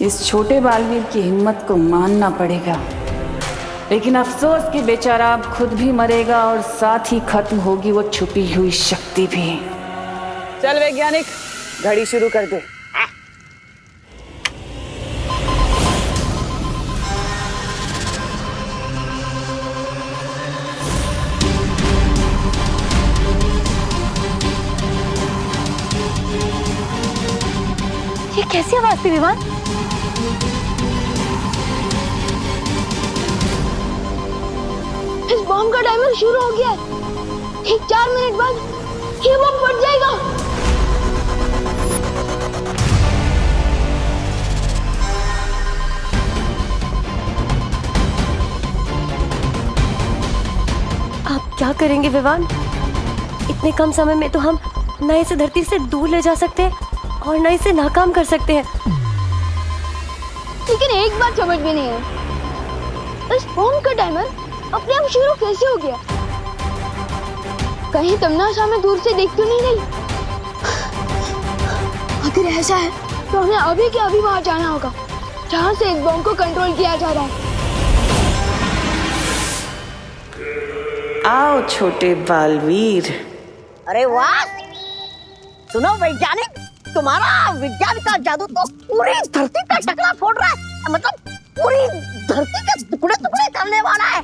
इस छोटे बालवीर की हिम्मत को मानना पड़ेगा, लेकिन अफसोस कि बेचारा अब खुद भी मरेगा और साथ ही खत्म होगी वो छुपी हुई शक्ति भी। चल वैज्ञानिक, घड़ी शुरू कर दे। ये कैसी आवाज थी विमान? इस बॉम्ब का टाइमर शुरू हो गया है। ठीक 4 मिनट बाद ये बॉम्ब फट जाएगा। आप क्या करेंगे विमान? इतने कम समय में तो हम न इसे धरती से दूर ले जा सकते हैं और न इसे नाकाम कर सकते हैं। लेकिन एक बात समझ में नहीं है, इस बॉम्ब का टाइमर अपने आप शुरू कैसे हो गया? कहीं तमन्ना हमें दूर से देख तो नहीं रही? अगर ऐसा है तो हमें अभी के अभी वहां जाना होगा जहां से इस बॉम्ब को कंट्रोल किया जा रहा है। आओ छोटे बालवीर। अरे वाह! सुनो वैज्ञानिक, तुम्हारा विज्ञान का जादू तो पूरी धरती का टकरा फोड़ रहा है, मतलब पूरी धरती के टुकड़े टुकड़े करने वाला है।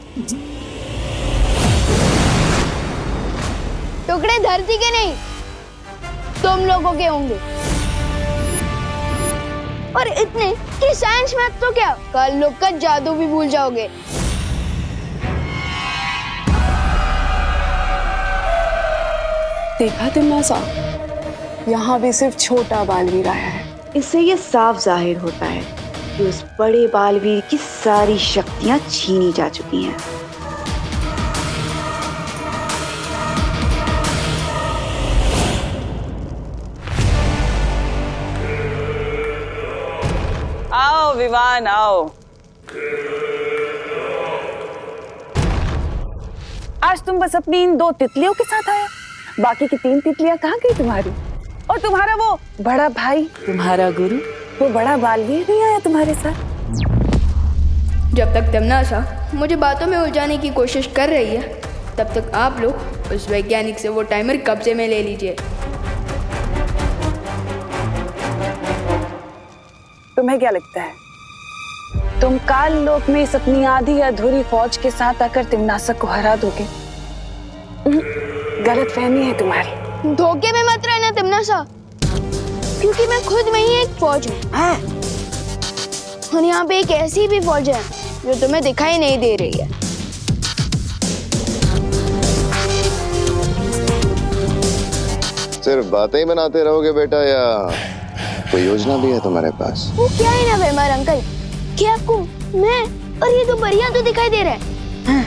टुकड़े धरती के नहीं, तुम लोगों के होंगे। और इतने कि साइंस मैथ तो क्या, कल लोग का जादू भी भूल जाओगे। देखा तुमने साहब, यहाँ भी सिर्फ छोटा बालवीर आया है। इससे ये साफ जाहिर होता है कि उस बड़े बालवीर की सारी शक्तियां छीनी जा चुकी हैं। आओ विमान, आओ। आज तुम बस अपनी इन 2 तितलियों के साथ आए, बाकी की 3 तितलियां कहाँ गई तुम्हारी? और तुम्हारा वो बड़ा भाई, तुम्हारा गुरु, वो बड़ा बालवीर नहीं आया तुम्हारे साथ? जब तक तमन्ना मुझे बातों में उलझाने की कोशिश कर रही है, तब तक आप लोग उस वैज्ञानिक से वो टाइमर कब्जे में ले लीजिए। तुम्हें क्या लगता है तुम काल लोक में इस अपनी आधी अधूरी फौज के साथ आकर तिमनासक को हरा दोगे? गलत फहमी है तुम्हारी। धोखे में मत रहना तमन्ना, क्योंकि मैं खुद में ही एक फौज हूँ। और यहाँ पे एक ऐसी भी फौज है जो तुम्हें दिखाई नहीं दे रही है। सिर्फ बातें ही बनाते रहोगे बेटा, या कोई योजना भी है तुम्हारे पास? वो क्या है ना बेमार अंकल, कि आपको मैं और ये 2 परियां तो दिखाई दे रहे हैं,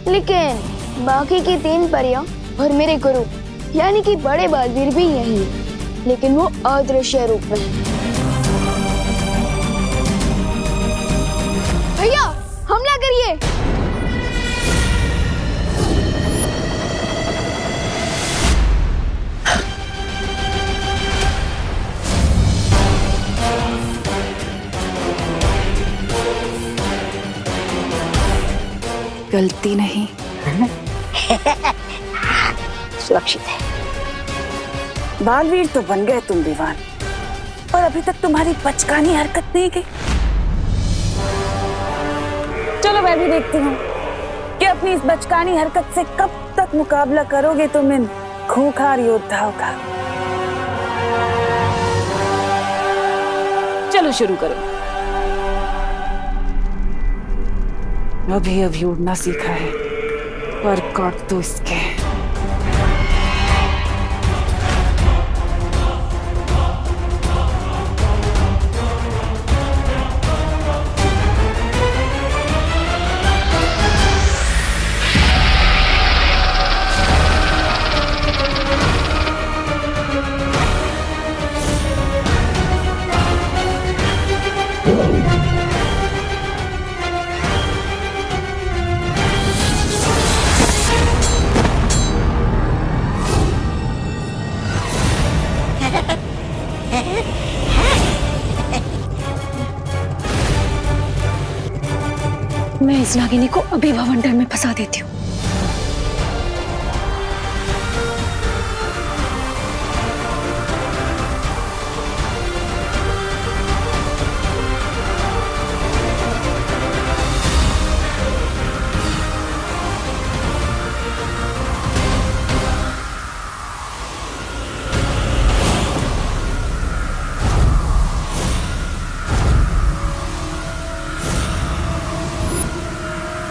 लेकिन बाकी की 3 परियां और मेरे गुरु यानी कि बड़े बालवीर भी यही है, लेकिन वो अदृश्य रूप में। भैया हमला करिए। गलती नहीं सुरक्षित है। बालवीर तो बन गए तुम विमान, और अभी तक तुम्हारी बचकानी हरकत नहीं की। चलो मैं भी देखती हूँ कि अपनी इस बचकानी हरकत से कब तक मुकाबला करोगे तुम इन खूंखार योद्धाओं का। चलो शुरू करो। अभी उड़ना सीखा है, पर काट दो इसके। मैं इस नागिनी को अभी भवंडर में फंसा देती हूँ।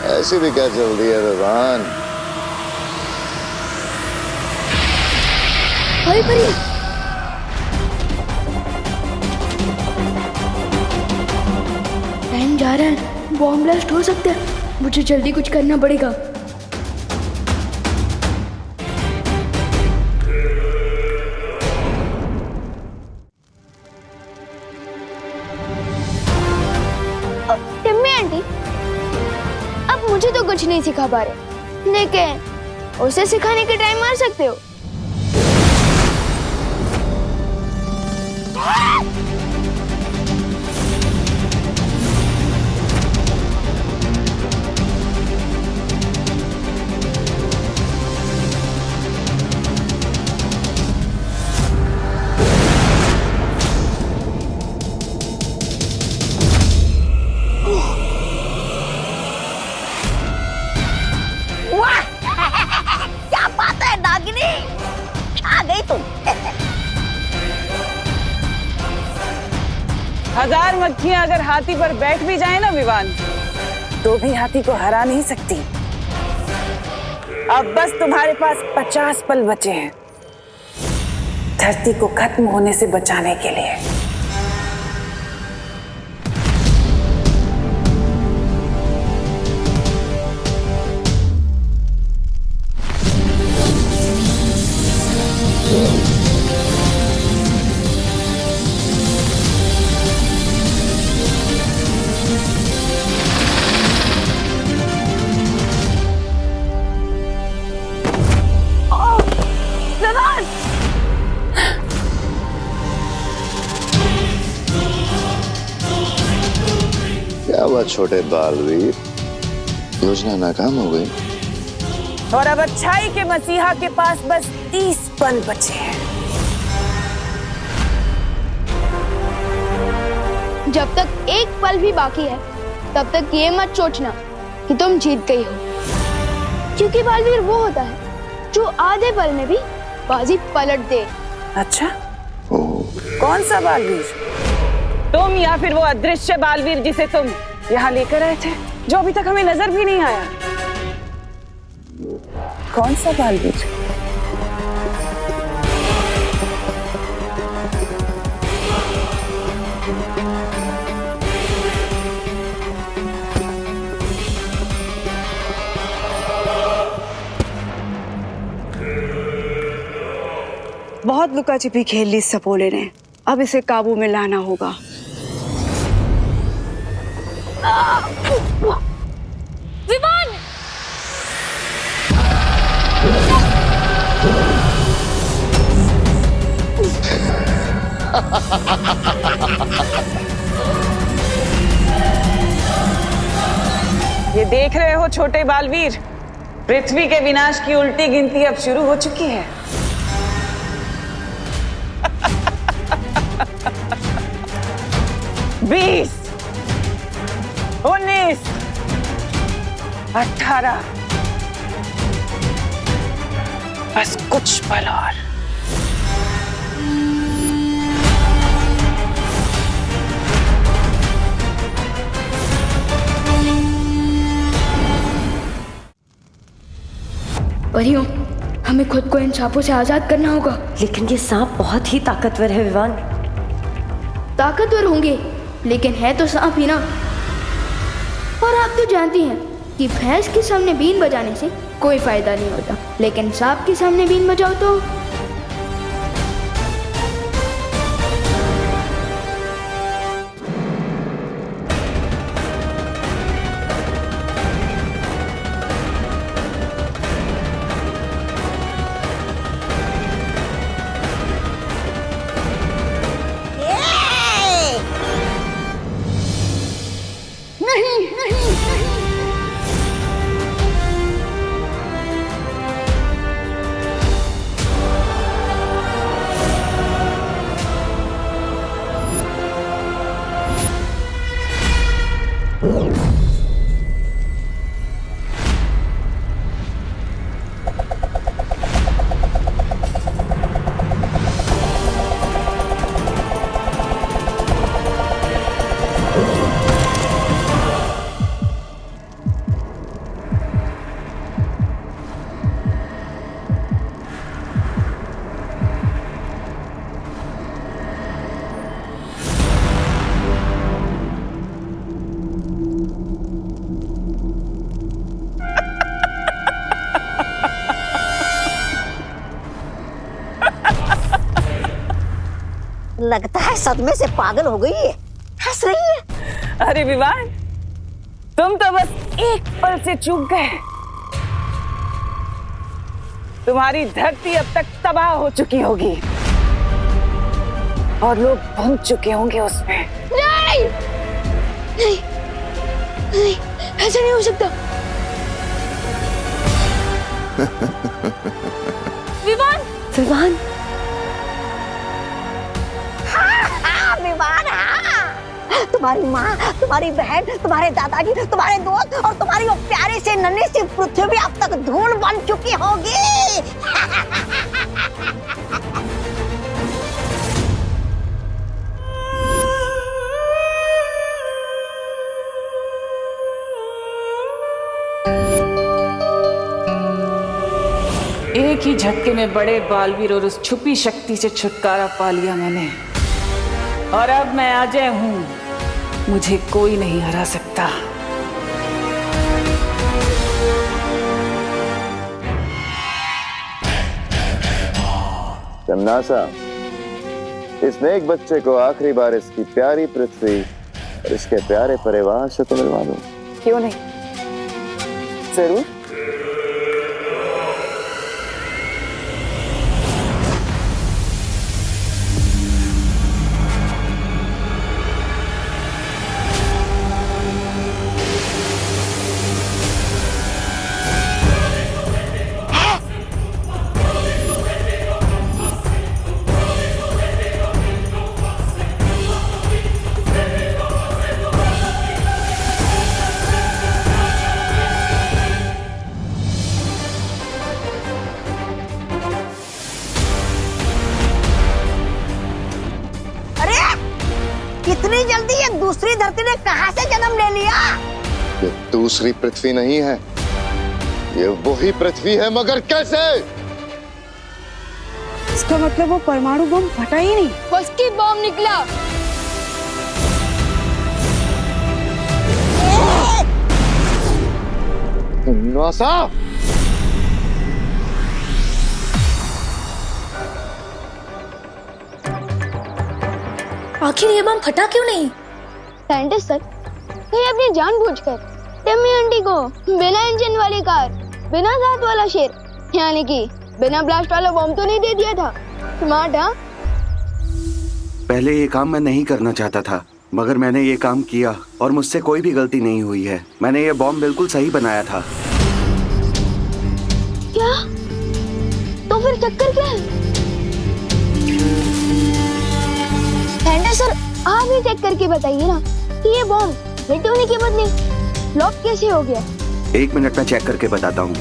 ऐसी भी क्या जल्दी है विवान? भाई परी, टाइम जा रहा है, बॉम्ब ब्लास्ट हो सकता है, मुझे जल्दी कुछ करना पड़ेगा। टिम्मी आंटी, अब मुझे तो कुछ नहीं सिखा पा रहे, लेकिन उसे सिखाने के टाइम मार सकते हो। क्या बात है नागिनी, आ गई तुम। हजार मक्खियां अगर हाथी पर बैठ भी जाए ना विवान, तो भी हाथी को हरा नहीं सकती। अब बस तुम्हारे पास 50 पल बचे हैं धरती को खत्म होने से बचाने के लिए। क्या हुआ छोटे बालवीर, योजना नाकाम हो गई? और अब अच्छाई के मसीहा के पास बस 30 पल बचे हैं। जब तक एक पल भी बाकी है, तब तक ये मत सोचना कि तुम जीत गई हो, क्योंकि बालवीर वो होता है जो आधे पल में भी बाजी पलट दे। अच्छा, कौन सा बालवीर? तुम या फिर वो अदृश्य बालवीर जिसे तुम यहाँ लेकर आए थे, जो अभी तक हमें नजर भी नहीं आया? कौन सा बालवीर? बहुत लुका छिपी खेल ली सपोले ने, अब इसे काबू में लाना होगा। विमान! ये देख रहे हो छोटे बालवीर, पृथ्वी के विनाश की उल्टी गिनती अब शुरू हो चुकी है। 20, 19, 18, बस कुछ पल और। परियों, हमें खुद को इन सांपों से आजाद करना होगा। लेकिन ये सांप बहुत ही ताकतवर है विवान। ताकतवर होंगे, लेकिन है तो सांप ही ना। और आप तो जानती हैं कि भैंस के सामने बीन बजाने से कोई फायदा नहीं होता, लेकिन सांप के सामने बीन बजाओ तो। नहीं नहीं नहीं लगता है सदमे से पागल हो गई है, हंस रही है। अरे विवान, तुम तो बस एक पल से चूक गए। तुम्हारी धरती अब तक तबाह हो चुकी होगी और लोग बन चुके होंगे उसमें। नहीं नहीं नहीं, ऐसा नहीं हो सकता। विवान विवान विवान, हाँ। तुम्हारी माँ, तुम्हारी बहन, तुम्हारे दादाजी, तुम्हारे दोस्त और तुम्हारी वो प्यारी सी नन्ही सी पृथ्वी अब तक धूल बन चुकी होगी। एक ही झटके में बड़े बालवीर और उस छुपी शक्ति से छुटकारा पा लिया मैंने, और अब मैं अजय हूं। मुझे कोई नहीं हरा सकता। तमनासा, इस नेक बच्चे को आखिरी बार इसकी प्यारी पृथ्वी और इसके प्यारे परिवार से तो मिलवा दो। क्यों नहीं, जरूर। इतनी जल्दी ये दूसरी धरती ने कहां से जन्म ले लिया? ये दूसरी पृथ्वी नहीं है, ये वही पृथ्वी है, मगर कैसे? इसका मतलब वो परमाणु बम फटा ही नहीं, फर्स्ट बॉम्ब निकला। नासा, आखिर ये बम फटा क्यों नहीं? साइंटिस्ट सर, ये अपनी जानबूझकर टिम्मी आंटी को बिना इंजन वाली कार, बिना दांत वाला शेर, यानी कि बिना ब्लास्ट वाला बम तो नहीं दे दिया था। स्मार्ट, हाँ? पहले ये काम मैं नहीं करना चाहता था, मगर मैंने ये काम किया और मुझसे कोई भी गलती नहीं हुई है। मैंने ये बॉम्ब बिल्कुल सही बनाया था। क्या? तो फिर चक्कर क्या है? सर, आप ही चेक करके बताइए ना कि ये बॉम्ब हिट होने के बदले फ्लॉप कैसे हो गया? 1 मिनट में चेक करके बताता हूँ।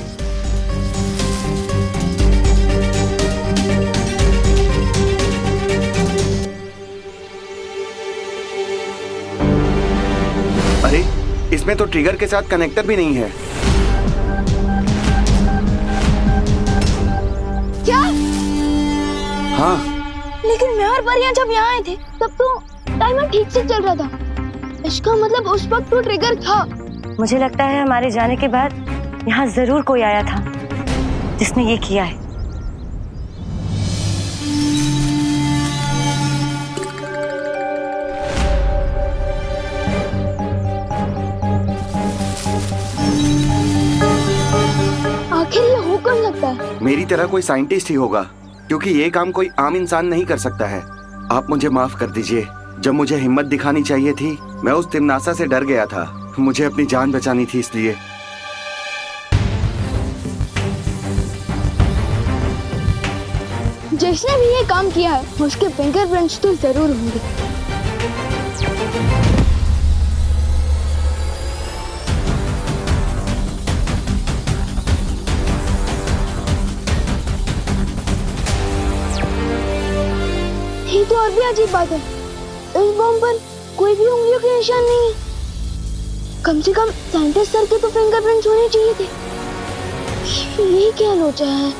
अरे, इसमें तो ट्रिगर के साथ कनेक्टर भी नहीं है। क्या? हाँ, लेकिन मैं और परियां जब यहाँ आए थे तब तो टाइमर ठीक से चल रहा था। इसका मतलब उस वक्त तो ट्रिगर था। मुझे लगता है हमारे जाने के बाद यहाँ जरूर कोई आया था जिसने ये किया है। आखिर ये हो कौन सकता है? मेरी तरह कोई साइंटिस्ट ही होगा, क्योंकि ये काम कोई आम इंसान नहीं कर सकता है। आप मुझे माफ कर दीजिए। जब मुझे हिम्मत दिखानी चाहिए थी, मैं उस तिमनासा से डर गया था। मुझे अपनी जान बचानी थी, इसलिए। जिसने भी ये काम किया है उसके फिंगरप्रिंट्स तो जरूर होंगे। भी अजीब बात है, इस बॉम्ब पर कोई भी उंगलियों के निशान नहीं है। कम से कम साइंटिस्ट सर के तो फिंगरप्रिंट्स होने चाहिए थे। ये क्या लोचा है?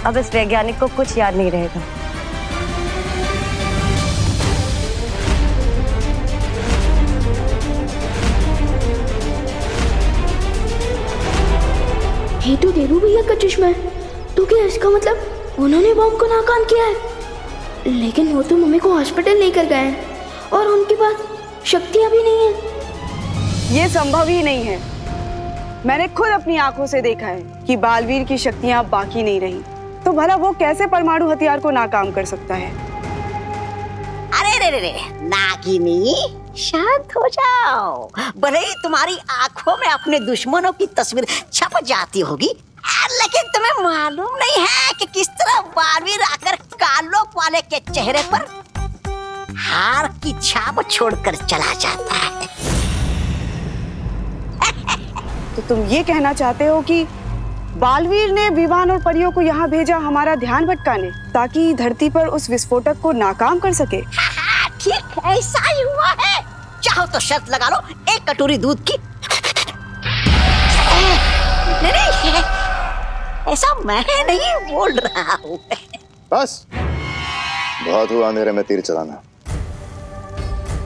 अब इस वैज्ञानिक को कुछ याद नहीं रहेगा। ये तो देबू भैया का चश्मा है। तो क्या इसका मतलब उन्होंने बॉम्ब को नाकाम किया है? लेकिन वो तो मम्मी को हॉस्पिटल लेकर गए हैं और उनके पास शक्तियां भी नहीं है। ये संभव ही नहीं है। मैंने खुद अपनी आंखों से देखा है कि बालवीर की शक्तियां बाकी नहीं रही, तो भला वो कैसे परमाणु हथियार को नाकाम कर सकता है? अरे रे रे, नागिनी शांत हो जाओ। भले ही तुम्हारी आंखों में अपने दुश्मनों की तस्वीर छप जाती होगी, लेकिन तुम्हें मालूम नहीं है कि किस तरह बालवीर आकर कालोक वाले के चेहरे पर हार की छाप छोड़कर चला जाता है। तो तुम ये कहना चाहते हो कि बालवीर ने विवान और परियों को यहाँ भेजा हमारा ध्यान भटकाने, ताकि धरती पर उस विस्फोटक को नाकाम कर सके? ठीक ऐसा ही हुआ है। चाहो तो शर्त लगा लो, एक कटोरी दूध की। नहीं, ऐसा मैं नहीं बोल रहा हूँ। बस बहुत हुआ अंधेरे में तीर चलाना।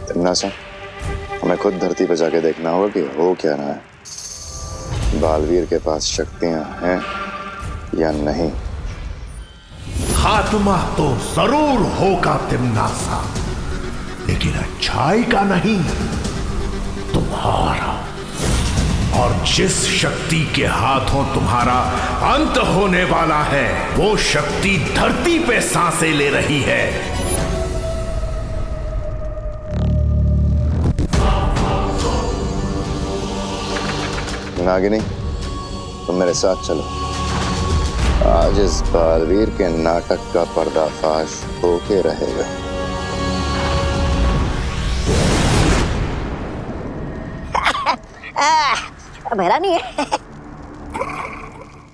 तिमनासा, हमें खुद धरती पर जाके देखना होगा कि हो क्या रहा है। बालवीर के पास शक्तियां हैं या नहीं। खात्मा तो जरूर होगा तिमनासा, लेकिन अच्छाई का नहीं, तुम्हारा। और जिस शक्ति के हाथों तुम्हारा अंत होने वाला है, वो शक्ति धरती पे सांसें ले रही है। नागिनी, तुम मेरे साथ चलो। आज इस बालवीर के नाटक का पर्दाफाश होके रहेगा। मेरा नहीं है।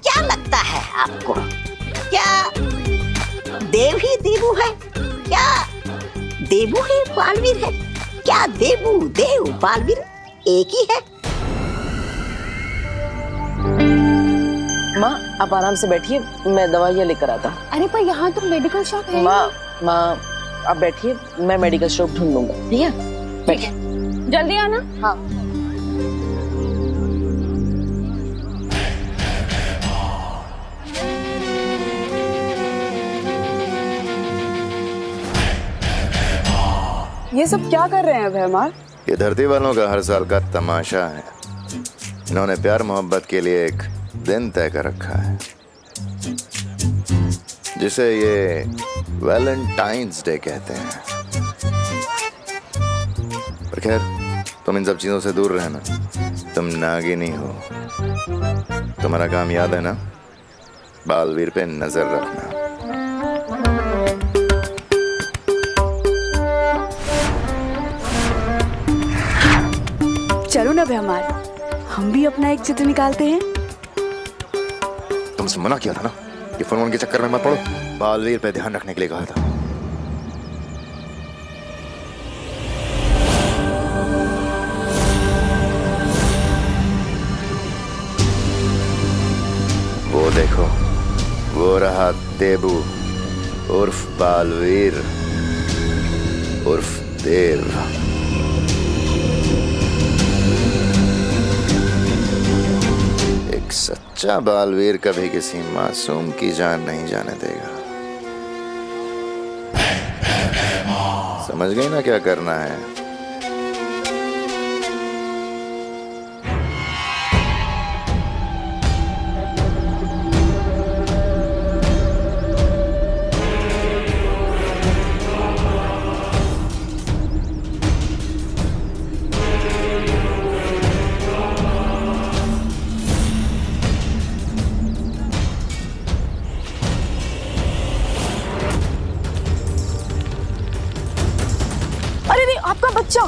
क्या लगता है आपको, क्या देव ही देवू है? क्या देवू ही बालवीर है? क्या देवू देव बालवीर एक ही है? माँ आप आराम से बैठिए, मैं दवाइयाँ लेकर आता। अरे पर यहाँ तो मेडिकल शॉप है। माँ आप बैठिए, मैं मेडिकल शॉप ढूंढ लूंगा। ठीक है, बैठिए। जल्दी आना। हाँ। ये सब क्या कर रहे हैं भैमार? ये धरती वालों का हर साल का तमाशा है। इन्होंने प्यार मोहब्बत के लिए एक दिन तय कर रखा है, जिसे ये वैलेंटाइंस डे कहते हैं। पर खैर, तुम इन सब चीजों से दूर रहना। तुम नागिनी हो। तुम्हारा काम याद है ना, बालवीर पे नजर रखना। चलो ना भैमार, हम भी अपना एक चित्र निकालते हैं। तुमसे मना किया था ना, ये फोन के चक्कर में मत पड़ो। बालवीर पे ध्यान रखने के लिए कहा था। वो देखो, वो रहा देबू उर्फ बालवीर उर्फ देव। सच्चा बालवीर कभी किसी मासूम की जान नहीं जाने देगा। समझ गई ना क्या करना है? आपका बच्चा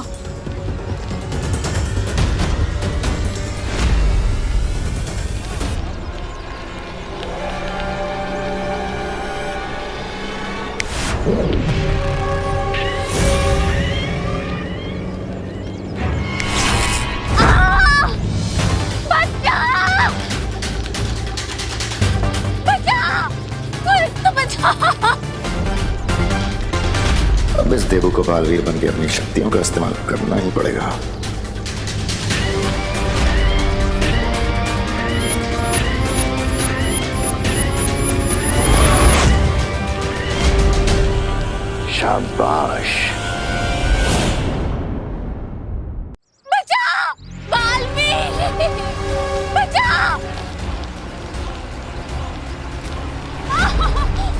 अब इस देवू को बालवीर बन के अपनी शक्तियों का इस्तेमाल करना ही पड़ेगा। शाबाश। बचाओ बालवीर, बचाओ,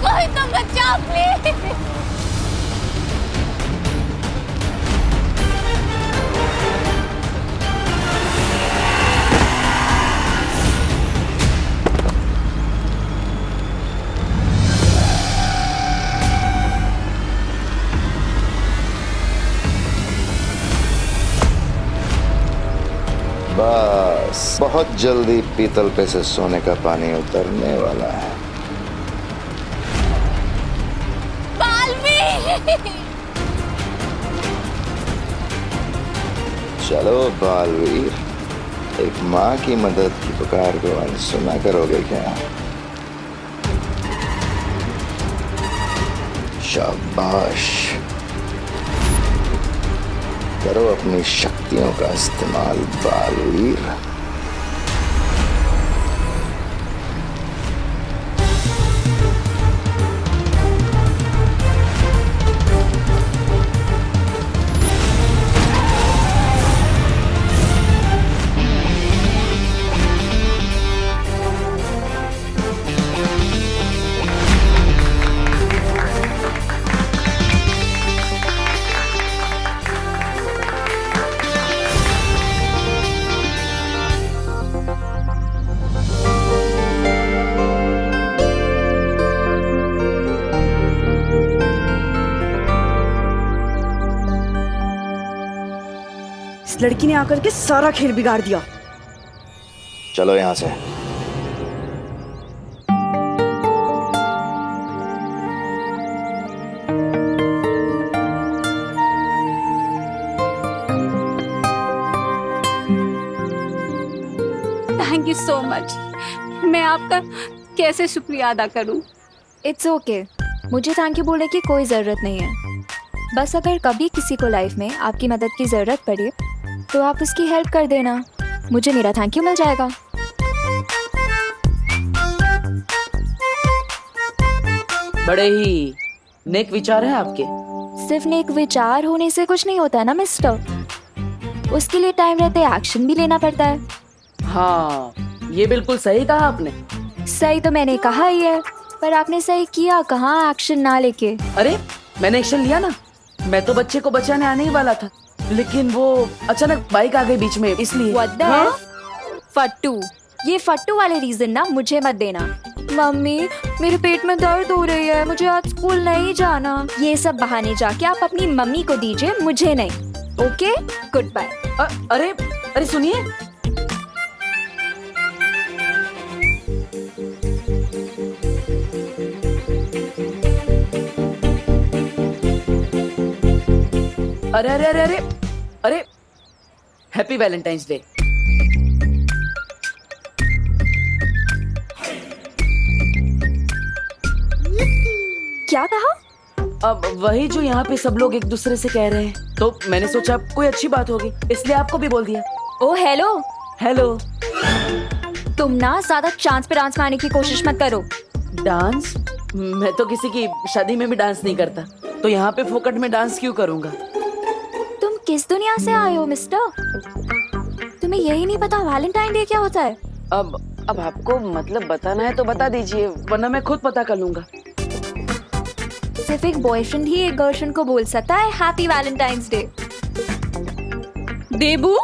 कोई तो बचाओ प्लीज। बस बहुत जल्दी पीतल पे से सोने का पानी उतरने वाला है। चलो बालवीर, एक माँ की मदद की पुकार को अनसुना करोगे क्या? शाबाश, करो अपनी शक्तियों का इस्तेमाल बालवीर। इस लड़की ने आकर के सारा खेल बिगाड़ दिया। चलो यहाँ से। Thank you so much. मैं आपका कैसे शुक्रिया अदा करूं? इट्स ओके, मुझे थैंक यू बोलने की कोई ज़रूरत नहीं है। बस अगर कभी किसी को लाइफ में आपकी मदद की ज़रूरत पड़े तो आप उसकी हेल्प कर देना, मुझे मेरा थैंक यू मिल जाएगा। बड़े ही नेक विचार है आपके। सिर्फ नेक विचार होने से कुछ नहीं होता ना मिस्टर, उसके लिए टाइम रहते एक्शन भी लेना पड़ता है। हाँ, ये बिल्कुल सही कहा आपने। सही तो मैंने कहा ही है, पर आपने सही किया कहाँ एक्शन ना लेके। अरे मैंने एक्शन लिया ना, मैं तो बच्चे को बचाने आने ही वाला था, लेकिन वो अचानक बाइक आ गई बीच में, इसलिए। What the hell? फट्टू, ये फट्टू वाले रीजन ना मुझे मत देना। मम्मी मेरे पेट में दर्द हो रही है, मुझे आज स्कूल नहीं जाना। ये सब बहाने जाके आप अपनी मम्मी को दीजिए, मुझे नहीं। Okay, goodbye. अरे अरे सुनिए, अरे अरे अरे अरे अरे हैप्पी वैलेंटाइंस डे। क्या कहा? अब वही जो यहाँ पे सब लोग एक दूसरे से कह रहे हैं, तो मैंने सोचा कोई अच्छी बात होगी, इसलिए आपको भी बोल दिया। ओ हेलो हेलो। तुम ना ज्यादा चांस पे डांस मारने की कोशिश मत करो। डांस? मैं तो किसी की शादी में भी डांस नहीं करता, तो यहाँ पे फोकट में डांस क्यों करूँगा? तुम किस दुनिया से आए हो मिस्टर? तुम्हें यही नहीं पता वैलेंटाइन डे क्या होता है? अब आपको मतलब बताना है तो बता दीजिए, वरना मैं खुद पता कर लूंगा। सिर्फ एक बॉयफ्रेंड ही एक गर्लफ्रेंड को बोल सकता है हैप्पी वैलेंटाइंस डे। देबू,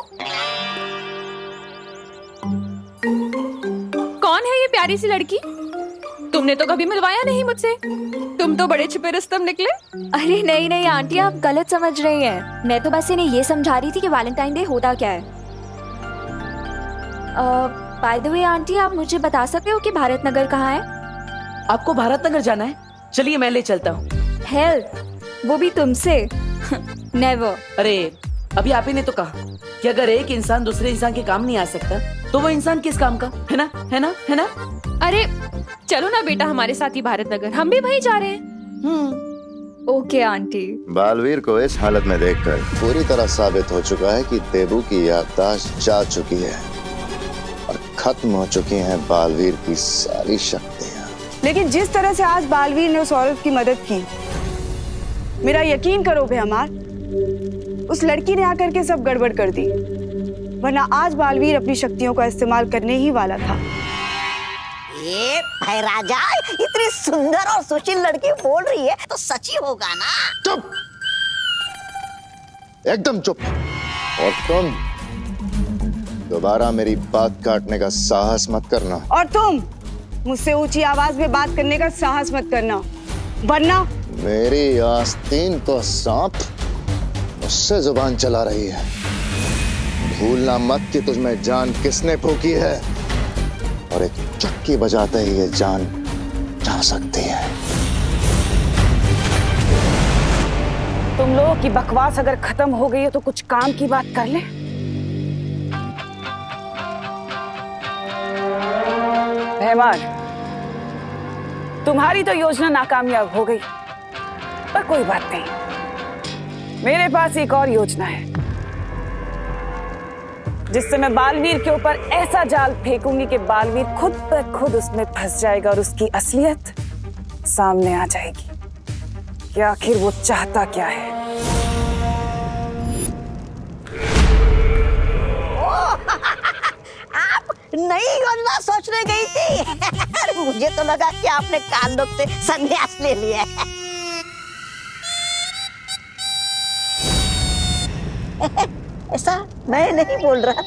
कौन है ये प्यारी सी लड़की? तुमने तो कभी मिलवाया नहीं मुझसे, तुम तो बड़े छुपे रुस्तम निकले। अरे नहीं नहीं आंटी, आप गलत समझ रही हैं। मैं तो बस इन्हें ये समझा रही थी कि वैलेंटाइन डे होता क्या है। बाय द वे आंटी, आप मुझे बता सकते हो कि भारत नगर कहाँ है? आपको भारत नगर जाना है? चलिए मैं ले चलता हूँ। हेल्प? वो भी तुमसे? नेवर। अरे अभी आप ही ने तो कहा कि अगर एक इंसान दूसरे इंसान के काम नहीं आ सकता तो वो इंसान किस काम का, है ना, है ना, है ना? अरे चलो ना बेटा हमारे साथ ही भारत नगर, हम भी वहीं जा रहे हैं। Okay aunty. बालवीर को इस हालत में देखकर पूरी तरह साबित हो चुका है कि देबू की याददाश्त जा चुकी है और खत्म हो चुकी हैं बालवीर की सारी शक्तियाँ। लेकिन जिस तरह से आज बालवीर ने उस औरत की मदद की, मेरा यकीन करो बेहमार, उस लड़की ने आकर के सब गड़बड़ कर दी, वरना आज बालवीर अपनी शक्तियों का इस्तेमाल करने ही वाला था। ये भाई राजा, इतनी सुंदर और सुशील लड़की बोल रही है तो सच ही होगा ना? चुप, एकदम चुप। और तुम दोबारा मेरी बात काटने का साहस मत करना। और तुम मुझसे ऊंची आवाज में बात करने का साहस मत करना, वरना मेरी आस्तीन तो सांप, उससे जुबान चला रही है। भूलना मत कि तुझमें जान किसने फूकी है, और एक चुटकी बजाते ही ये जान जा सकती है। तुम लोगों की बकवास अगर खत्म हो गई है तो कुछ काम की बात कर ले। मेहमान, तुम्हारी तो योजना नाकामयाब हो गई, पर कोई बात नहीं, मेरे पास एक और योजना है जिससे मैं बालवीर के ऊपर ऐसा जाल फेंकूंगी कि बालवीर खुद ब खुद उसमें फंस जाएगा और उसकी असलियत सामने आ जाएगी कि आखिर वो चाहता क्या है। आप नई योजना सोचने गई थी? मुझे तो लगा कि आपने कांडों से संन्यास ले लिया है। ऐसा मैं नहीं बोल रहा।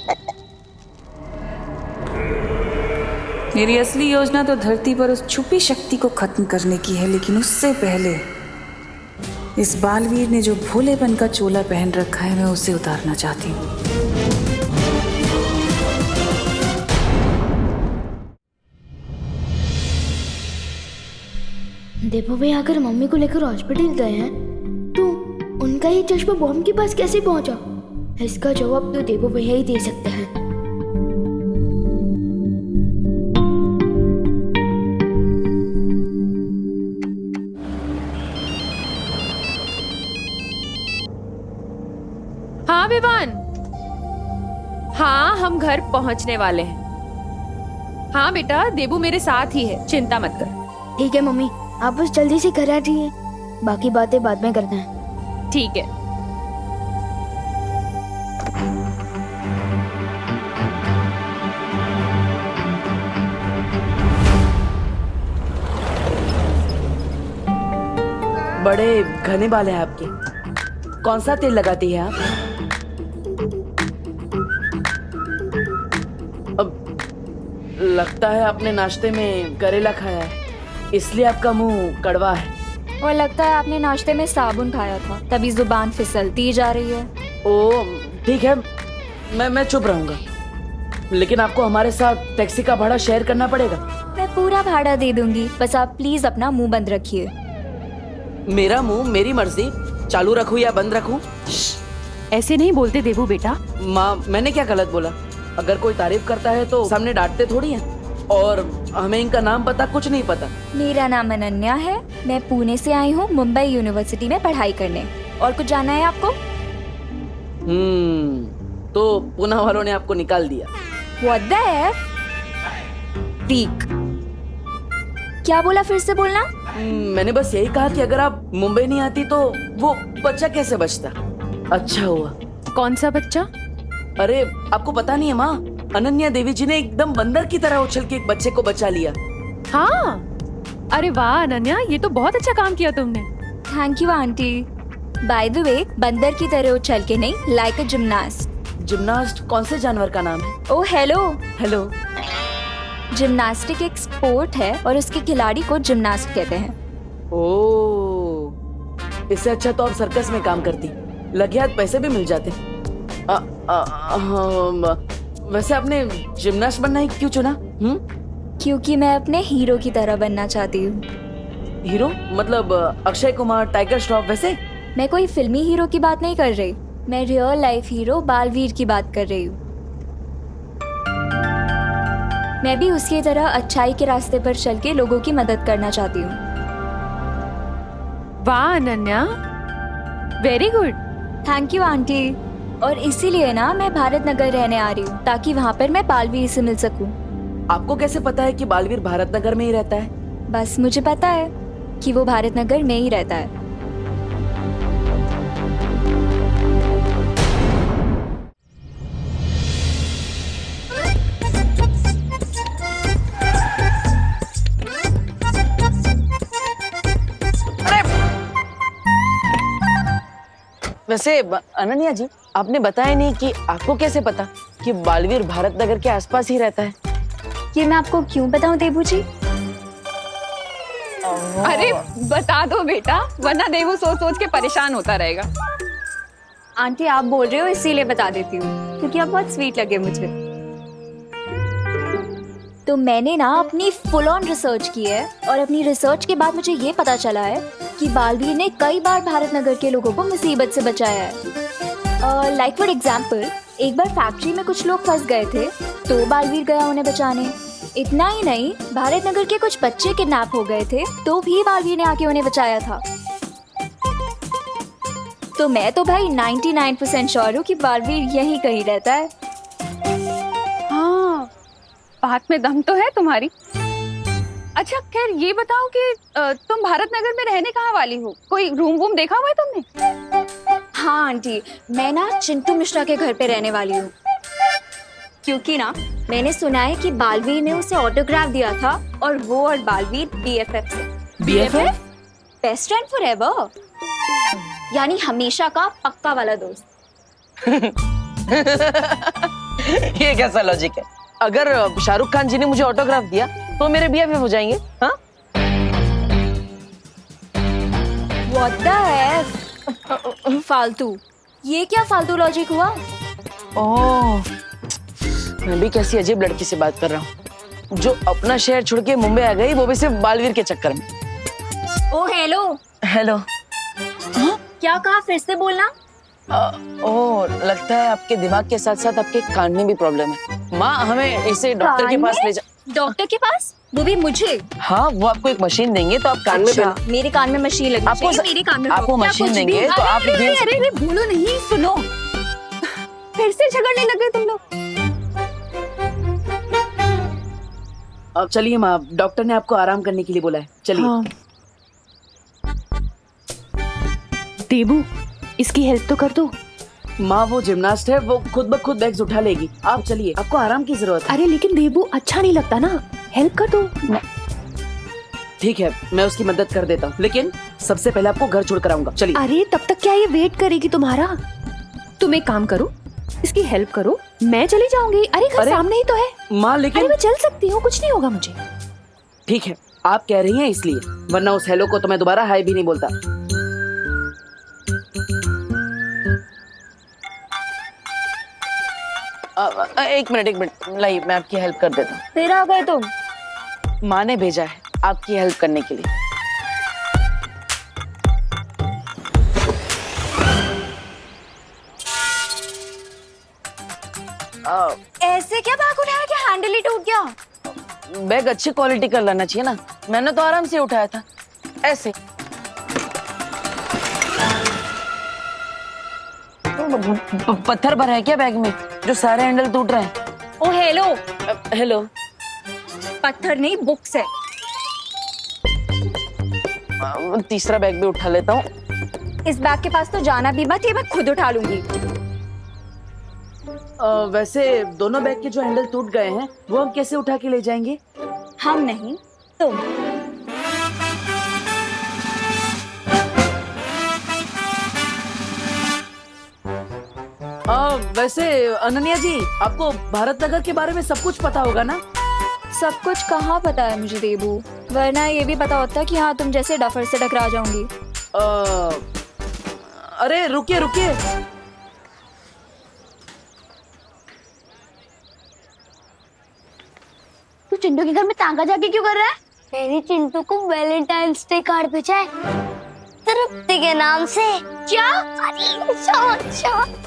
मेरी असली योजना तो धरती पर उस छुपी शक्ति को खत्म करने की है, लेकिन उससे पहले इस बालवीर ने जो भोलेपन का चोला पहन रखा है, मैं उसे उतारना चाहती हूँ। देबू भैया अगर मम्मी को लेकर हॉस्पिटल गए हैं तो उनका ये चश्मा बॉम्ब के पास कैसे पहुंचा? इसका जवाब तो देबू भैया ही दे सकते हैं। हाँ विवान, हाँ हम घर पहुंचने वाले हैं। हाँ बेटा, देबू मेरे साथ ही है, चिंता मत कर। ठीक है मम्मी, आप बस जल्दी से घर आ जाइए, बाकी बातें बाद में करते हैं। ठीक है। बड़े घने बाल हैं आपके, कौन सा तेल लगाती है आप? अब लगता है आपने नाश्ते में करेला खाया है, इसलिए आपका मुंह कड़वा है। और लगता है आपने नाश्ते में साबुन खाया था, तभी जुबान फिसलती जा रही है। ओ ठीक है, मैं चुप रहूंगा, लेकिन आपको हमारे साथ टैक्सी का भाड़ा शेयर करना पड़ेगा। मैं पूरा भाड़ा दे दूंगी, बस आप प्लीज अपना मुंह बंद रखिए। मेरा मुंह मेरी मर्जी, चालू रखूं या बंद रखूं? ऐसे नहीं बोलते देबू बेटा। माँ, मैंने क्या गलत बोला? अगर कोई तारीफ करता है तो सामने डांटते थोड़ी हैं, और हमें इनका नाम पता कुछ नहीं पता। मेरा नाम अनन्या है, मैं पुणे से आई हूँ मुंबई यूनिवर्सिटी में पढ़ाई करने। और कुछ जानना है आपको? तो पुणे वालों ने आपको निकाल दिया। What the F? ठीक, क्या बोला, फिर से बोलना। मैंने बस यही कहा कि अगर आप मुंबई नहीं आती तो वो बच्चा कैसे बचता। अच्छा हुआ। कौन सा बच्चा? अरे आपको पता नहीं है माँ, अनन्या देवी जी ने एकदम बंदर की तरह उछल के एक बच्चे को बचा लिया। हाँ, अरे वाह अनन्या, ये तो बहुत अच्छा काम किया तुमने। Thank you aunty. By the way, बंदर की तरह उछल के नहीं, लाइक अ जिम्नास्ट। जिम्नास्ट कौन से जानवर का नाम है? Oh hello. हेलो। जिम्नास्टिक एक स्पोर्ट है और उसके खिलाड़ी को जिम्नास्ट कहते हैं। ओह, इससे अच्छा तो आप सर्कस में काम करती, लगे हाथ पैसे भी मिल जाते। वैसे आपने जिम्नास्ट बनना ही क्यों चुना? क्योंकि मैं अपने हीरो की तरह बनना चाहती हूँ। हीरो मतलब अक्षय कुमार, टाइगर श्रॉफ वैसे? मैं कोई फिल्मी हीरो की बात नहीं कर रही, मैं रियल लाइफ हीरो बालवीर की बात कर रही हूँ। मैं भी उसकी तरह अच्छाई के रास्ते पर चल के लोगों की मदद करना चाहती हूँ। वाह Ananya, very good. Thank you aunty. और इसीलिए ना मैं भारत नगर रहने आ रही हूँ, ताकि वहाँ पर मैं बालवीर से मिल सकूँ। आपको कैसे पता है कि बालवीर भारत नगर में ही रहता है? बस मुझे पता है कि वो भारत नगर में ही रहता है। वैसे अनन्या जी, आपने बताया नहीं कि आपको कैसे पता कि बालवीर भारत नगर के आसपास ही रहता है? ये मैं आपको क्यों बताऊं देबू जी? अरे बता दो बेटा, वरना देवू सोच सोच के परेशान होता रहेगा। आंटी आप बोल रहे हो इसीलिए बता देती हूँ, क्योंकि आप बहुत स्वीट लगे मुझे। तो मैंने ना अपनी फुल ऑन रिसर्च की है, और अपनी रिसर्च के बाद मुझे ये पता चला है कि बालवीर ने कई बार भारत नगर के लोगों को मुसीबत से बचाया है। लाइक फॉर एग्जाम्पल, एक बार फैक्ट्री में कुछ लोग फंस गए थे, तो बालवीर गया उन्हें बचाने। इतना ही नहीं, भारत नगर के कुछ बच्चे किडनैप हो गए थे, तो भी बालवीर ने आके उन्हें बचाया था। तो मैं तो भाई 99% श्योर हूँ कि बालवीर यहीं कहीं रहता है। हाँ, बात में दम तो है तुम्हारी। अच्छा खैर ये बताओ कि तुम भारत नगर में रहने कहाँ वाली हो? कोई रूम वूम देखा हुआ है तुमने? हाँ आंटी, मैं ना चिंटू मिश्रा के घर पे रहने वाली हूँ, क्योंकि ना मैंने सुना है कि बालवीर ने उसे ऑटोग्राफ दिया था, और वो और बालवीर BFF से। BFF? बेस्ट फ्रेंड फॉरएवर, यानी हमेशा का पक्का वाला दोस्त। ये कैसा लॉजिक है? अगर शाहरुख खान जी ने मुझे ऑटोग्राफ दिया तो मेरे BFF हो जाएंगे? हाँ? What the F? फालतू, ये क्या फालतू लॉजिक हुआ? ओह, मैं भी कैसी अजीब लड़की से बात कर रहा हूँ, जो अपना शहर छोड़ के मुंबई आ गई, वो भी सिर्फ बालवीर के चक्कर में। ओ हेलो। हेलो। क्या कहा, फिर से बोलना। ओह, लगता है आपके दिमाग के साथ साथ आपके कान में भी प्रॉब्लम है। माँ, हमें इसे डॉक्टर के पास ले जा। डॉक्टर के पास? वो भी मुझे? हाँ, वो आपको एक मशीन देंगे तो आप कान में पहन। मेरे कान में मशीन लगी आपको मेरे कान में आपको मशीन देंगे तो आप अरे बोलो नहीं, सुनो, फिर से झगड़ने लगे तुम लोग। अब चलिए माँ, डॉक्टर ने आपको आराम करने के लिए बोला है, चलिए। हाँ। देबू, इसकी हेल्प तो कर दो। माँ, वो जिम्नास्ट है, वो खुद ब खुद बैग्स उठा लेगी। आप चलिए, आपको आराम की जरूरत है। अरे लेकिन देबू, अच्छा नहीं लगता ना, हेल्प कर दो। ठीक है, मैं उसकी मदद कर देता हूँ, लेकिन सबसे पहले आपको घर छोड़ कर आऊंगा। चलिए। अरे तब तक क्या ये वेट करेगी तुम्हारा? तुम एक काम करो, इसकी हेल्प करो, मैं चली जाऊंगी। अरे घर सामने ही तो है। माँ लेकिन अरे मैं चल सकती हूँ, कुछ नहीं होगा मुझे। ठीक है, आप कह रही हैं इसलिए, वरना उस हेलो को तो मैं दोबारा हाय भी नहीं बोलता। एक मिनट, लाइए, मैं आपकी हेल्प कर देता हूँ। फिर आ गए तुम? माँ ने भेजा है आपकी हेल्प करने के लिए। ऐसे क्या बैग उठाया कि हैंडल ही टूट गया? बैग अच्छी क्वालिटी का लाना चाहिए ना, मैंने तो आराम से उठाया था, ऐसे। पत्थर भरा है क्या बैग में, जो सारे हैंडल टूट रहे हैं? ओ हेलो। हेलो। पत्थर नहीं, बुक्स है। तीसरा बैग भी उठा लेता हूँ। इस बैग के पास तो जाना भी मत, ये मैं खुद उठा लूंगी। वैसे दोनों बैग के जो हैंडल टूट गए हैं, वो हम कैसे उठा के ले जाएंगे? हम नहीं, तुम। वैसे अनन्या जी, आपको भारत नगर के बारे में सब कुछ पता होगा ना? सब कुछ कहाँ पता है मुझे देबू, वरना ये भी पता होता कि हाँ तुम जैसे डफर से टकरा जाऊंगी। अरे रुकिए रुकिए, तू चिंटू के घर में तांगा जाके क्यों कर रहा है? मेरी चिंटू को वैलेंटाइंस डे कार्ड भेजा है, तृप्ति के नाम से। क्या?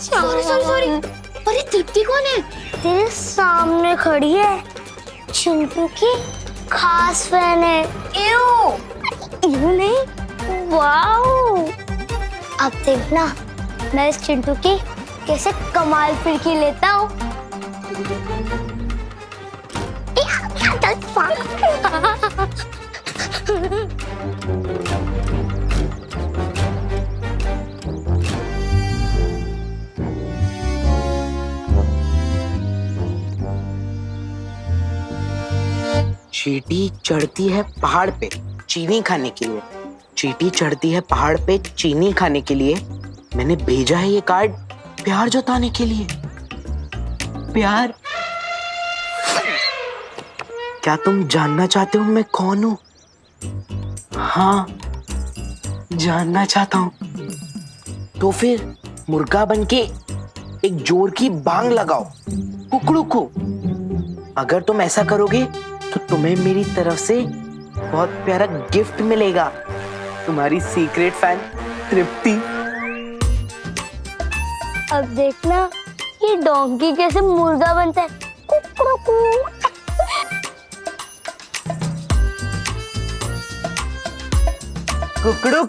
सॉरी। अरे तृप्ति कौन है? तेरे सामने खड़ी है, चिंटू की खास फैन है। यू नहीं, वाओ। अब देखना मैं इस चिंटू की कैसे कमाल फिरकी लेता हूँ। चींटी चढ़ती है पहाड़ पे चीनी खाने के लिए। चींटी चढ़ती है पहाड़ पे चीनी खाने के लिए। मैंने भेजा है ये कार्ड प्यार जताने के लिए। प्यार? क्या तुम जानना चाहते हो मैं कौन हूं? हाँ, जानना चाहता हूं। तो फिर मुर्गा बनके एक जोर की बांग लगाओ कुकड़ू को। अगर तुम ऐसा करोगे तो तुम्हें मेरी तरफ से बहुत प्यारा गिफ्ट मिलेगा। तुम्हारी सीक्रेट फैन तृप्ति। अब देखना ये डोंकी कैसे मुर्गा बनता है। कुकड़ू। कुकड़ू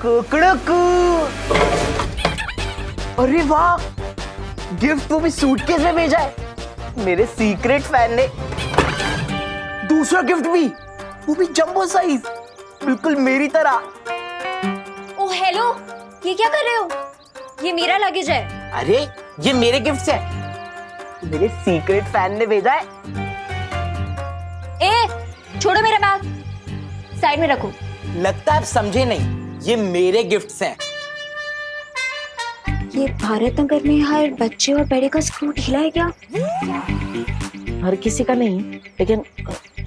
कुकड़ू। अरे वाह, गिफ्ट वो भी सूटकेस में भेजा है मेरे सीक्रेट फैन ने। दूसरा गिफ्ट भी, वो भी जंबो साइज, बिल्कुल मेरी तरह। ओ हेलो, ये क्या कर रहे हो? ये मेरा लगेज है। अरे ये मेरे गिफ्ट है, मेरे सीक्रेट फैन ने भेजा है। ए, छोड़ो मेरा बैग, साइड में रखो। लगता है आप समझे नहीं, ये मेरे गिफ्ट्स हैं। ये भारत नगर में हर बच्चे और बड़े का स्क्रू ढीला है क्या? हर किसी का नहीं, लेकिन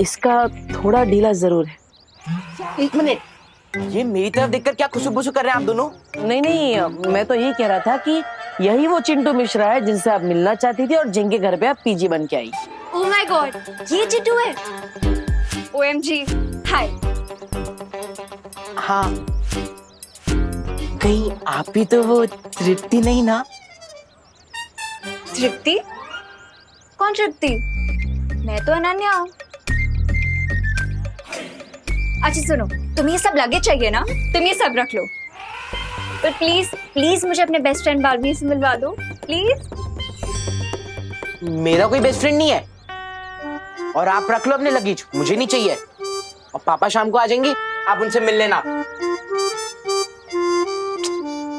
इसका थोड़ा ढीला जरूर है। एक मिनट, ये मेरी तरफ देखकर क्या खुशबू कर रहे हैं आप दोनों? नहीं, मैं तो ये कह रहा था कि यही वो चिंटू मिश्रा है जिनसे आप मिलना चाहती थी और जिनके घर पे आप पीजी बन के आई। ओह माय गॉड, ये चिंटू है। OMG, हाय। हाँ, कहीं आप ही तो वो तृप्ति नहीं ना? तृप्ति? कौन तृप्ति? मैं तो अनन्या हूँ। अच्छा सुनो, तुम्हें ये सब लगेज चाहिए ना? तुम ये सब रख लो। पर प्लीज मुझे अपने बेस्ट फ्रेंड बालवीर से मिलवा दो, प्लीज। मेरा कोई बेस्ट फ्रेंड नहीं है, और आप रख लो अपने लगेज, मुझे नहीं चाहिए। और पापा शाम को आ जाएंगे, आप उनसे मिल लेना।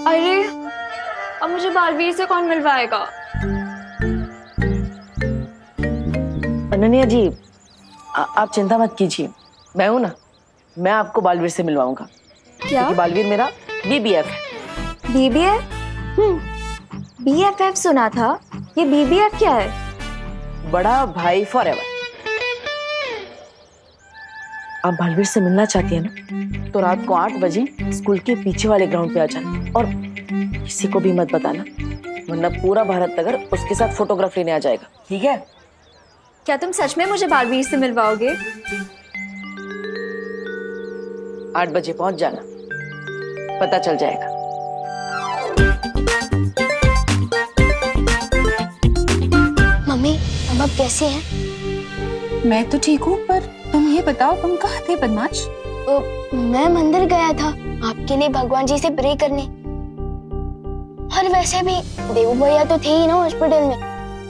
अरे, अब मुझे बालवीर से कौन मिलवाएगा? अनन्या जी, आप चिंता मत कीजिए, मैं हूं ना, मैं आपको बालवीर से मिलवाऊंगा। क्या? क्योंकि बालवीर मेरा BBF है। BBF? BFF सुना था, ये BBF क्या है? बड़ा भाई फॉरएवर। आप बालवीर से मिलना चाहती है ना, तो रात को 8 बजे स्कूल के पीछे वाले ग्राउंड पे आ जाना, और किसी को भी मत बताना, वरना पूरा भारत नगर उसके साथ फोटोग्राफ लेने आ जाएगा, ठीक है? क्या तुम सच में मुझे बालवीर से मिलवाओगे? 8 बजे पहुंच जाना, पता चल जाएगा। मम्मी, अब आप कैसे हैं? मैं तो ठीक हूँ, पर तुम ये बताओ तुम कहाँ थे बदमाश? मैं मंदिर गया था आपके लिए भगवान जी से प्रे करने। और वैसे भी देवू भैया तो थे ही ना हॉस्पिटल में,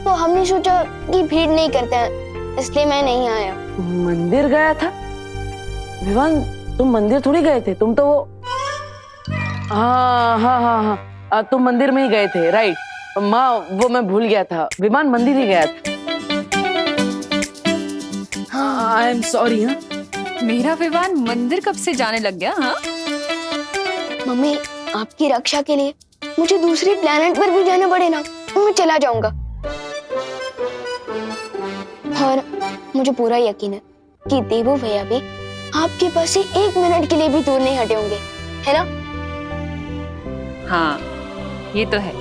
तो हमने सोचा कि भीड़ नहीं करते हैं, इसलिए मैं नहीं आया। मंदिर गया था? विवान, तुम मंदिर थोड़ी गए थे, तुम तो वो हाँ, तुम मंदिर में ही गए थे, राइट। माँ, वो मैं भूल गया था, विमान मंदिर ही गया था। I am sorry. हाँ, मेरा विवान मंदिर कब से जाने लग गया? हाँ मम्मी, आपकी रक्षा के लिए मुझे दूसरे प्लेनेट पर भी जाना पड़े ना, तो मैं चला जाऊंगा। और मुझे पूरा यकीन है कि देवू भैया भी आपके पास से 1 मिनट के लिए भी दूर नहीं हटे होंगे, है ना? हाँ, ये तो है।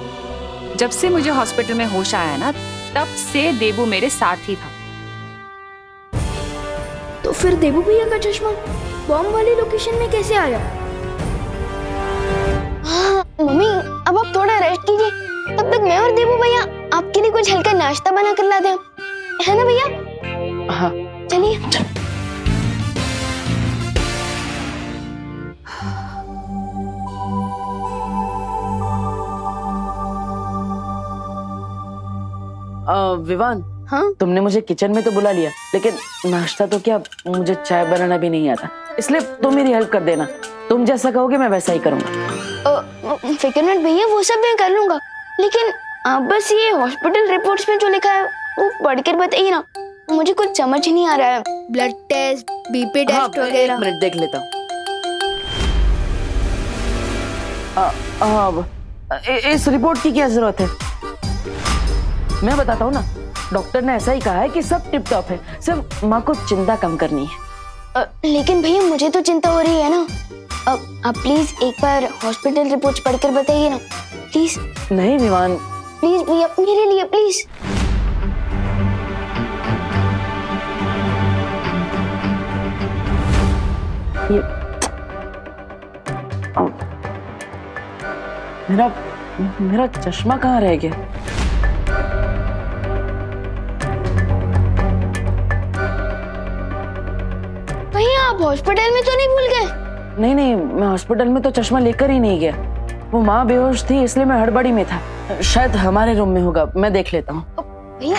जब से मुझे हॉस्पिटल में होश आया ना, तब से देबू मेरे साथ ही था। तो फिर देबू भैया का चश्मा बॉम्ब वाली लोकेशन में कैसे आया? हाँ मम्मी, अब आप थोड़ा रेस्ट कीजिए, तब तक मैं और देबू भैया आपके लिए कुछ हल्का नाश्ता बना कर लाते हैं, है ना भैया? हाँ चलिए। विवान, हाँ तुमने मुझे किचन में तो बुला लिया, लेकिन नाश्ता तो क्या, मुझे चाय बनाना भी नहीं आता, इसलिए तुम मेरी हेल्प कर देना। तुम जैसा कहोगे मैं वैसा ही करूंगा। फिक्र मत भैया, वो सब मैं कर लूंगा, लेकिन आप बस ये हॉस्पिटल रिपोर्ट्स में जो लिखा है वो पढ़कर बताइए ना, मुझे कुछ समझ ही नहीं आ रहा है। ब्लड टेस्ट, बीपी टेस्ट वगैरह। एक मिनट देख लेता हूँ। इस रिपोर्ट की क्या जरूरत है? मैं बताता हूँ ना, डॉक्टर ने ऐसा ही कहा है कि सब टिप टॉप है, सिर्फ माँ को चिंता कम करनी है। लेकिन भैया मुझे तो चिंता हो रही है ना। आप प्लीज एक बार हॉस्पिटल रिपोर्ट्स पढ़कर बताइए ना, प्लीज। नहीं विवान, प्लीज भैया, मेरे लिए प्लीज। मेरा चश्मा कहाँ रह गया? भैया आप हॉस्पिटल में तो नहीं भूल गए? नहीं, मैं हॉस्पिटल में तो चश्मा लेकर ही नहीं गया। वो माँ बेहोश थी इसलिए मैं हड़बड़ी में था। शायद हमारे रूम में होगा, मैं देख लेता हूँ। भैया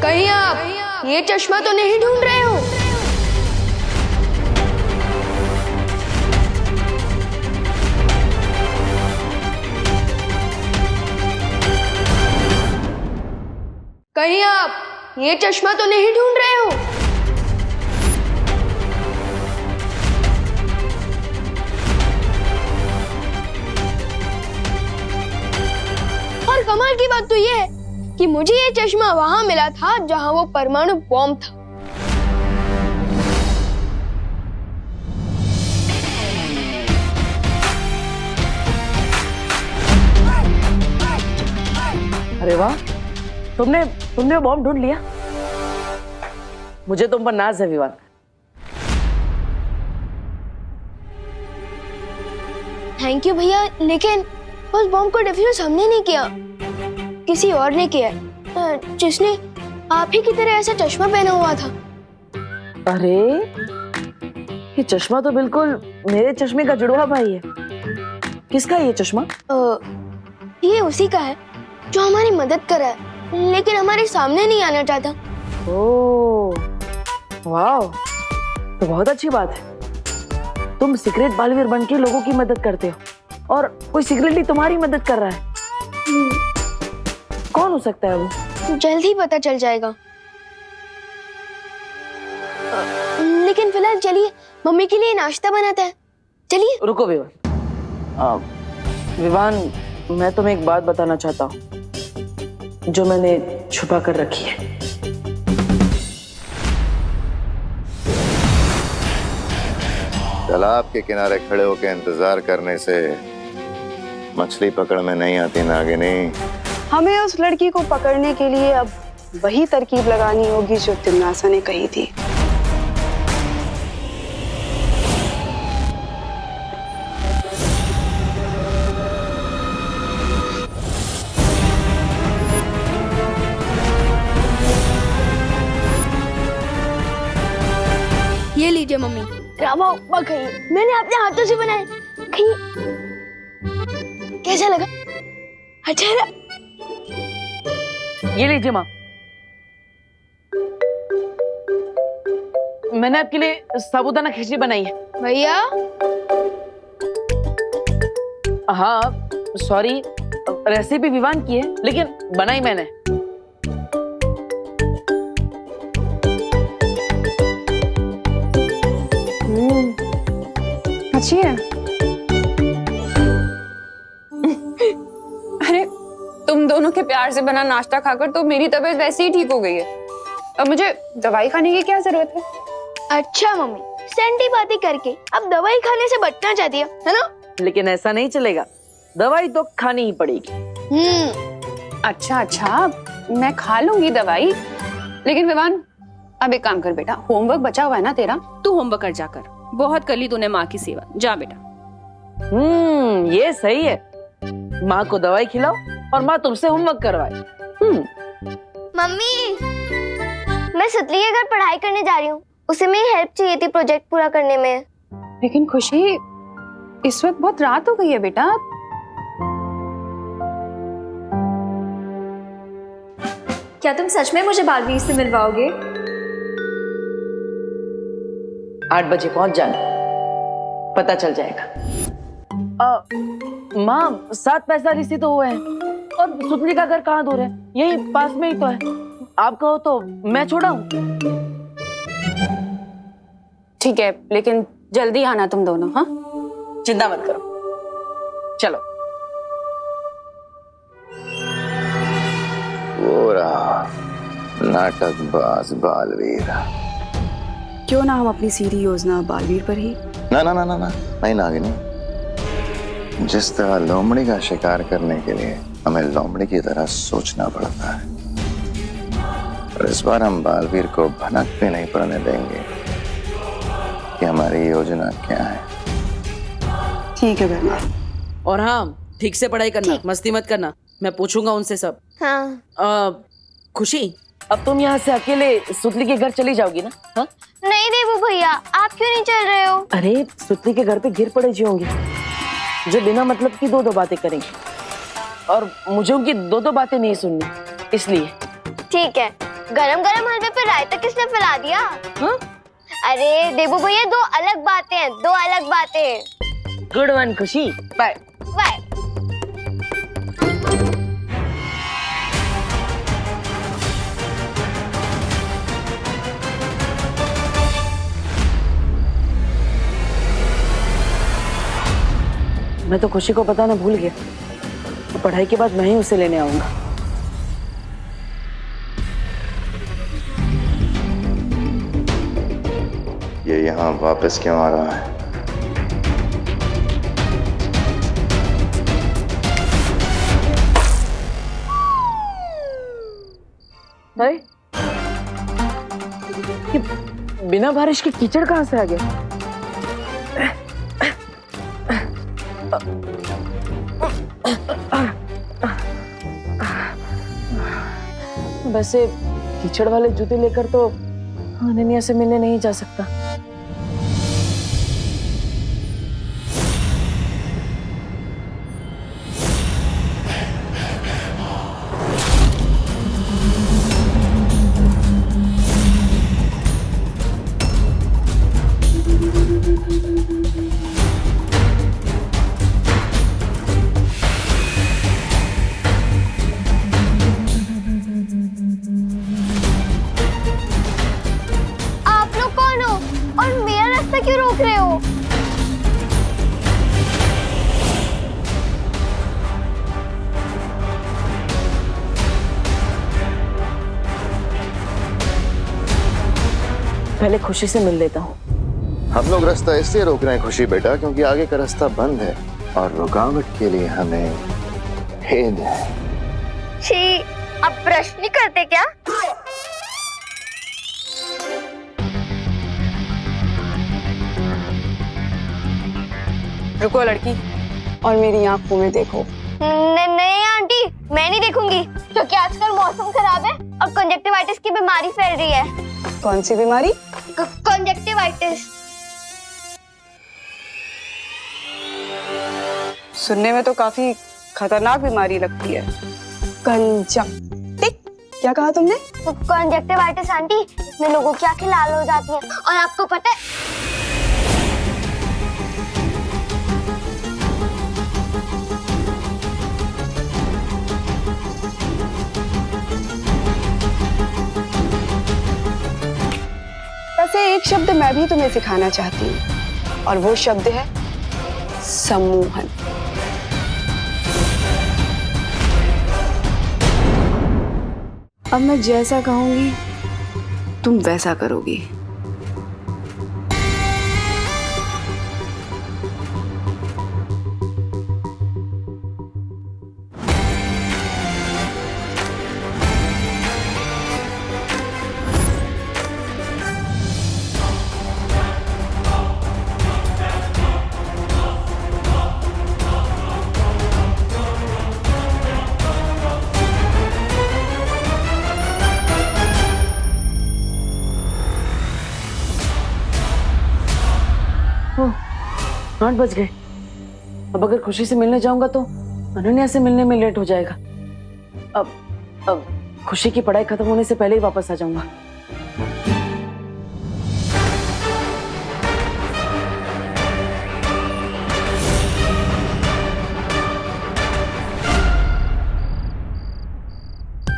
कहीं आप ये चश्मा तो नहीं ढूंढ रहे हो? कहीं आप ये चश्मा तो नहीं ढूंढ रहे हो? और कमाल की बात तो ये है कि मुझे ये चश्मा वहां मिला था जहां वो परमाणु बॉम्ब था। अरे वाह, तुमने बॉम्ब ढूंढ लिया। मुझे तुम पर नाज है विवान। थैंक यू भैया, लेकिन उस बॉम्ब को डिफ्यूज हमने नहीं किया, किसी और ने किया, जिसने आप ही की तरह ऐसा चश्मा पहना हुआ था। अरे ये चश्मा तो बिल्कुल मेरे चश्मे का जुड़वा भाई है। किसका ये चश्मा? ये उसी का है जो हमारी मदद कर रहा है, लेकिन हमारे सामने नहीं आना चाहता। ओह वाह, तो बहुत अच्छी बात है। तुम सीक्रेट बालवीर बन के लोगों की मदद करते हो और कोई सीक्रेटली तुम्हारी मदद कर रहा है। कौन हो सकता है वो? जल्द ही पता चल जाएगा। लेकिन फिलहाल चलिए मम्मी के लिए नाश्ता बनाते हैं। चलिए। रुको विवान। विवान, मैं तुम्हें एक बात बताना चाहता हूँ जो मैंने छुपा कर रखी है। तालाब के किनारे खड़े होकर इंतजार करने से मछली पकड़ में नहीं आती नागिनी। हमें उस लड़की को पकड़ने के लिए अब वही तरकीब लगानी होगी जो तिमनासा ने कही थी। ये लीजिए मम्मी। रामा उपमा खाइए, मैंने अपने हाथों से बनाए, खाइए। कैसा लगा? अच्छा है? ये लीजिए माँ, मैंने आपके लिए साबूदाना खिचड़ी बनाई है। भैया हाँ सॉरी, रेसिपी विवान की है लेकिन बनाई मैंने। अच्छी है। अरे तुम दोनों के प्यार से बना नाश्ता खाकर तो मेरी तबीयत वैसे ही ठीक हो गई है। अब मुझे दवाई खाने की क्या जरूरत है? अच्छा मम्मी, सैंडी बातें करके अब दवाई खाने से बचना चाहती है ना? लेकिन ऐसा नहीं चलेगा, दवाई तो खानी ही पड़ेगी। अच्छा, मैं खा लूंगी दवाई, लेकिन विवान अब एक काम कर बेटा, होमवर्क बचा हुआ है ना तेरा, तू होमवर्क कर जाकर, बहुत कर ली तूने माँ की सेवा, जा बेटा। ये सही है, माँ को दवाई खिलाओ और माँ तुमसे होमवर्क करवाए। मम्मी, मैं सुतली के घर पढ़ाई करने जा रही हूँ, उसे मेरी हेल्प चाहिए थी प्रोजेक्ट पूरा करने में। लेकिन खुशी, इस वक्त बहुत रात हो गई है बेटा। क्या तुम सच में मुझे बालवीर से मिलवाओगे? 8 बजे पहुंच जाना, पता चल जाएगा। माँ 7 पैसा से तो हुए हैं, और सुतली का घर कहाँ दूर है, यही पास में ही तो है। आप कहो तो मैं छोड़ा हूँ। ठीक है, लेकिन जल्दी आना तुम दोनों। हाँ, चिंता मत करो, चलो। वो रहा नाटकबाज बालवीर। क्यों ना हम अपनी सीधी योजना बालवीर पर ही। ना ना ना ना ना, नहीं नागिनी। जिस तरह लोमड़ी का शिकार करने के लिए हमें लोमड़ी की तरह सोचना पड़ता है, और इस बार हम बालवीर को भनक भी नहीं पड़ने देंगे कि हमारी योजना क्या है। ठीक है बहना। और हाँ, ठीक से पढ़ाई करना, मस्ती मत करना, मैं पूछूंगा उनसे सब। हाँ। खुशी, अब तुम यहाँ से अकेले सुतली के घर चली जाओगी ना? हाँ? नहीं देवू भैया, आप क्यों नहीं चल रहे हो? अरे सुतली के घर पे गिर पड़े जी होंगे जो बिना मतलब की दो बातें करेंगे, और मुझे उनकी दो बातें नहीं सुननी, इसलिए। ठीक है, गरम गरम हलवे पे रायता किसने फैला दिया? हाँ? अरे देवू भैया, दो अलग बातें हैं, दो अलग बातें। गुड वन खुशी, बाय बाय। मैं तो खुशी को पता ना भूल गया, तो पढ़ाई के बाद मैं ही उसे लेने आऊंगा। ये यहाँ वापस क्यों आ रहा है? अरे ये बिना बारिश के कीचड़ कहाँ से आ गया? वैसे कीचड़ वाले जूते लेकर तो अनन्या से मिलने नहीं जा सकता। क्यों रोक रहे हो? पहले खुशी से मिल लेता हूँ। हम लोग रास्ता इसलिए रोक रहे हैं खुशी बेटा, क्योंकि आगे का रास्ता बंद है और रुकावट के लिए हमें भेद है। छी, अब प्रश्न नहीं करते क्या? रुको लड़की, और मेरी आंखों में देखो। नहीं आंटी, मैं नहीं देखूंगी, क्योंकि आजकल मौसम खराब है और कंजक्टिवाइटिस की बीमारी फैल रही है। कौन सी बीमारी? कंजक्टिवाइटिस। सुनने में तो काफी खतरनाक बीमारी लगती है। कंजक्टिव, क्या कहा तुमने? कंजक्टिवाइटिस आंटी, इसमें लोगों की आंखें लाल हो जाती हैं, और आपको पता है मैं भी तुम्हें सिखाना चाहती हूँ, और वो शब्द है सम्मोहन। अब मैं जैसा कहूंगी तुम वैसा करोगी। ओह, 8 बज गए। अब अगर खुशी से मिलने जाऊंगा तो अनन्या से मिलने में लेट हो जाएगा। अब खुशी की पढ़ाई खत्म होने से पहले ही वापस आ जाऊंगा।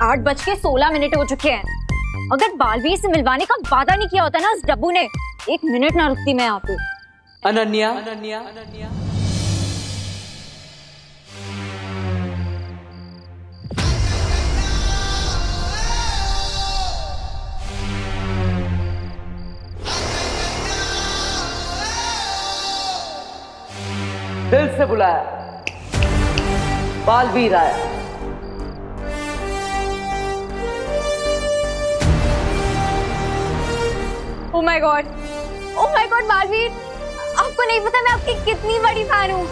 आठ बज के 16 मिनट हो चुके हैं। अगर बालवीर से मिलवाने का वादा नहीं किया होता ना उस डब्बू ने, 1 मिनट ना रुकती मैं यहाँ पे। अनन्या, दिल से बुलाया, बालवीर आया। ओह माय गॉड, बालवीर, आपको नहीं पता मैं आपकी कितनी बड़ी फैन हूँ।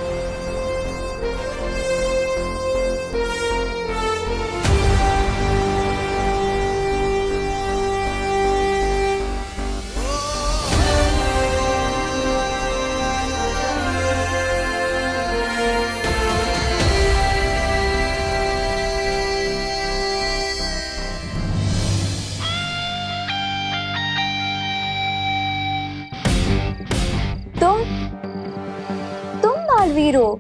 तुम बालवीर हो?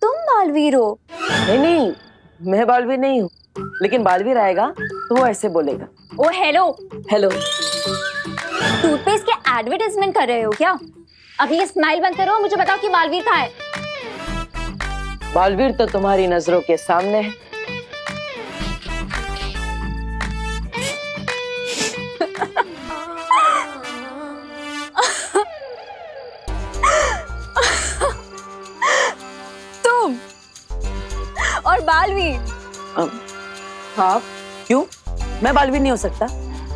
तुम बालवीर हो? नहीं, मैं बालवीर नहीं हूँ, लेकिन बालवीर आएगा तो वो ऐसे बोलेगा। ओ हेलो। टूथपेस्ट के एडवर्टाइजमेंट कर रहे हो क्या? अब ये स्माइल बंद करो, मुझे बताओ कि बालवीर कहाँ है? बालवीर तो तुम्हारी नजरों के सामने है। तुम और बालवीर? हाँ, क्यों? मैं बालवीर नहीं हो सकता?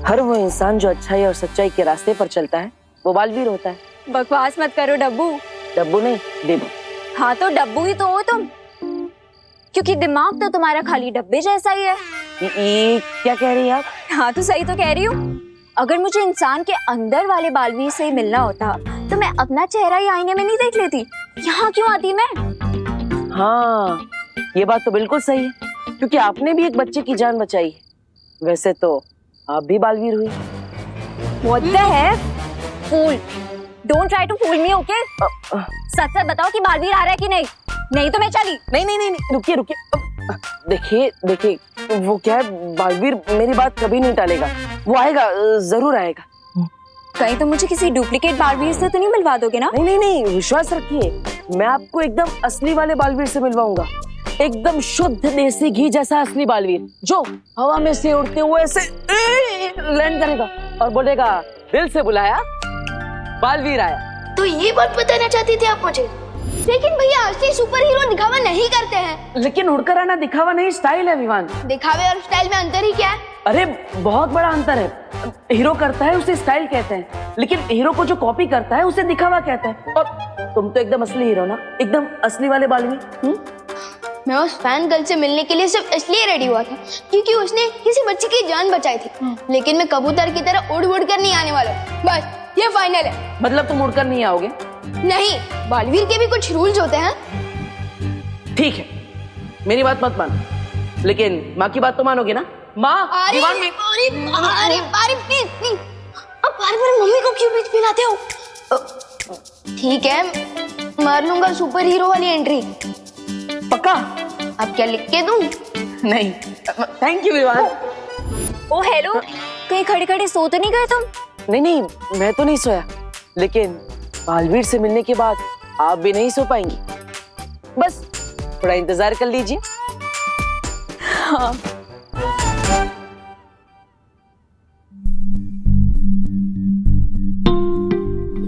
हर वो इंसान जो अच्छाई और सच्चाई के रास्ते पर चलता है वो बालवीर होता है। बकवास मत करो डब्बू। डब्बू नहीं, देबू। हाँ तो डब्बू ही तो हो तुम, क्योंकि दिमाग तो तुम्हारा खाली डब्बे जैसा ही है। ये क्या कह रही है आप? हाँ तो सही तो कह रही हूँ। अगर मुझे इंसान के अंदर वाले बालवीर से ही मिलना होता तो मैं अपना चेहरा ही आईने में नहीं देख लेती, यहाँ क्यों आती मैं? हाँ, ये बात तो बिल्कुल सही है, क्योंकि आपने भी एक बच्चे की जान बचाई है। वैसे तो आप भी बालवीर हुई। What the heck? Fool! Don't try to fool me, okay? सच सच बताओ कि बालवीर आ रहा है कि नहीं? नहीं तो मैं चली। नहीं, रुकिए। देखिए, वो क्या है, बालवीर मेरी बात कभी नहीं टालेगा। वो आएगा, जरूर आएगा। कहीं तो मुझे किसी डुप्लीकेट बालवीर से तो नहीं मिलवा दोगे ना? नहीं, विश्वास रखिए, मैं आपको एकदम असली वाले बालवीर से मिलवाऊंगा। एकदम शुद्ध देसी घी जैसा असली बालवीर, जो हवा में से उड़ते हुए ऐसे लैंड करेगा और बोलेगा, दिल से बुलाया, बालवीर आया। तो ये बात बताना चाहती थी आप मुझे? लेकिन भैया असली सुपर हीरो दिखावा नहीं करते हैं। लेकिन उड़कर आना दिखावा नहीं, स्टाइल है विवान। दिखावे और स्टाइल में अंतर ही क्या है? अरे बहुत बड़ा अंतर है। हीरो करता है उसे स्टाइल कहते हैं, लेकिन हीरो को जो कॉपी करता है उसे दिखावा कहते हैं। और तुम तो एकदम असली हीरो ना, एकदम असली वाले बालवीर। मैं उस फैन गर्ल से मिलने के लिए सिर्फ इसलिए रेडी हुआ था क्योंकि उसने किसी बच्चे की जान बचाई थी। लेकिन मैं कबूतर की तरह उड़ कर नहीं आने वाला। बस ये फाइनल है। मतलब तुम उड़कर नहीं आओगे? नहीं, बालवीर के भी कुछ रूल्स होते हैं। ठीक है, मेरी बात मत मानो, लेकिन माँ की बात तो मानोगे ना? माँ, दीवान में। अरे प्लीज, अब बार-बार मम्मी को क्यों बीच में लाते हो? ठीक है, मार लूंगा सुपर हीरो वाली एंट्री। पक्का? अब क्या लिख के दूं? नहीं, thank you Vivan. Oh hello, कहीं खड़े खड़े सो तो नहीं गए तुम? नहीं नहीं, मैं तो नहीं सोया, लेकिन बालवीर से मिलने के बाद आप भी नहीं सो पाएंगी। बस थोड़ा इंतजार कर लीजिए। हाँ।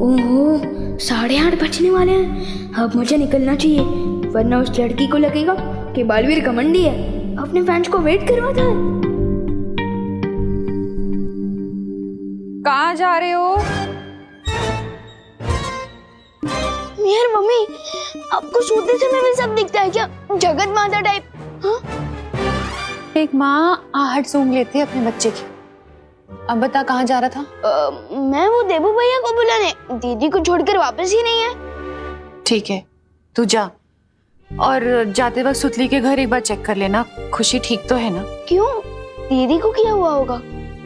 ओहो, 8:30 बजने वाले हैं। अब मुझे निकलना चाहिए, वरना उस लड़की को लगेगा कि बालवीर घमंडी है, अपने फैंस को वेट करवाता है। कहाँ जा रहे हो? यार मम्मी, आपको सोते समय भी सब दिखता है क्या? जगत माता टाइप? हाँ? एक माँ आहट सूंघ लेती है अपने बच्चे की। अब बता कहाँ जा रहा था? मैं वो देबू भैया को बुलाने, दीदी को छोड़कर वापस ही नहीं है। ठीक है, तू जा, और जाते वक्त सुतली के घर एक बार चेक कर लेना, खुशी ठीक तो है ना? क्यों? दीदी को क्या हुआ होगा?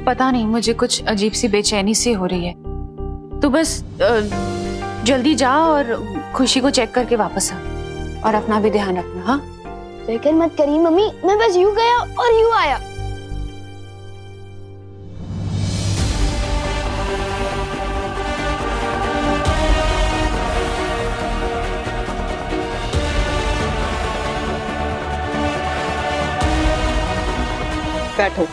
पता नहीं, मुझे कुछ अजीब सी बेचैनी सी हो रही है। तू बस जल्दी जा और खुशी को चेक करके वापस आ, और अपना भी ध्यान रखना। हाँ, फिक्र मत करिए मम्मी, मैं बस यूं गया और यूं आया। बैठो।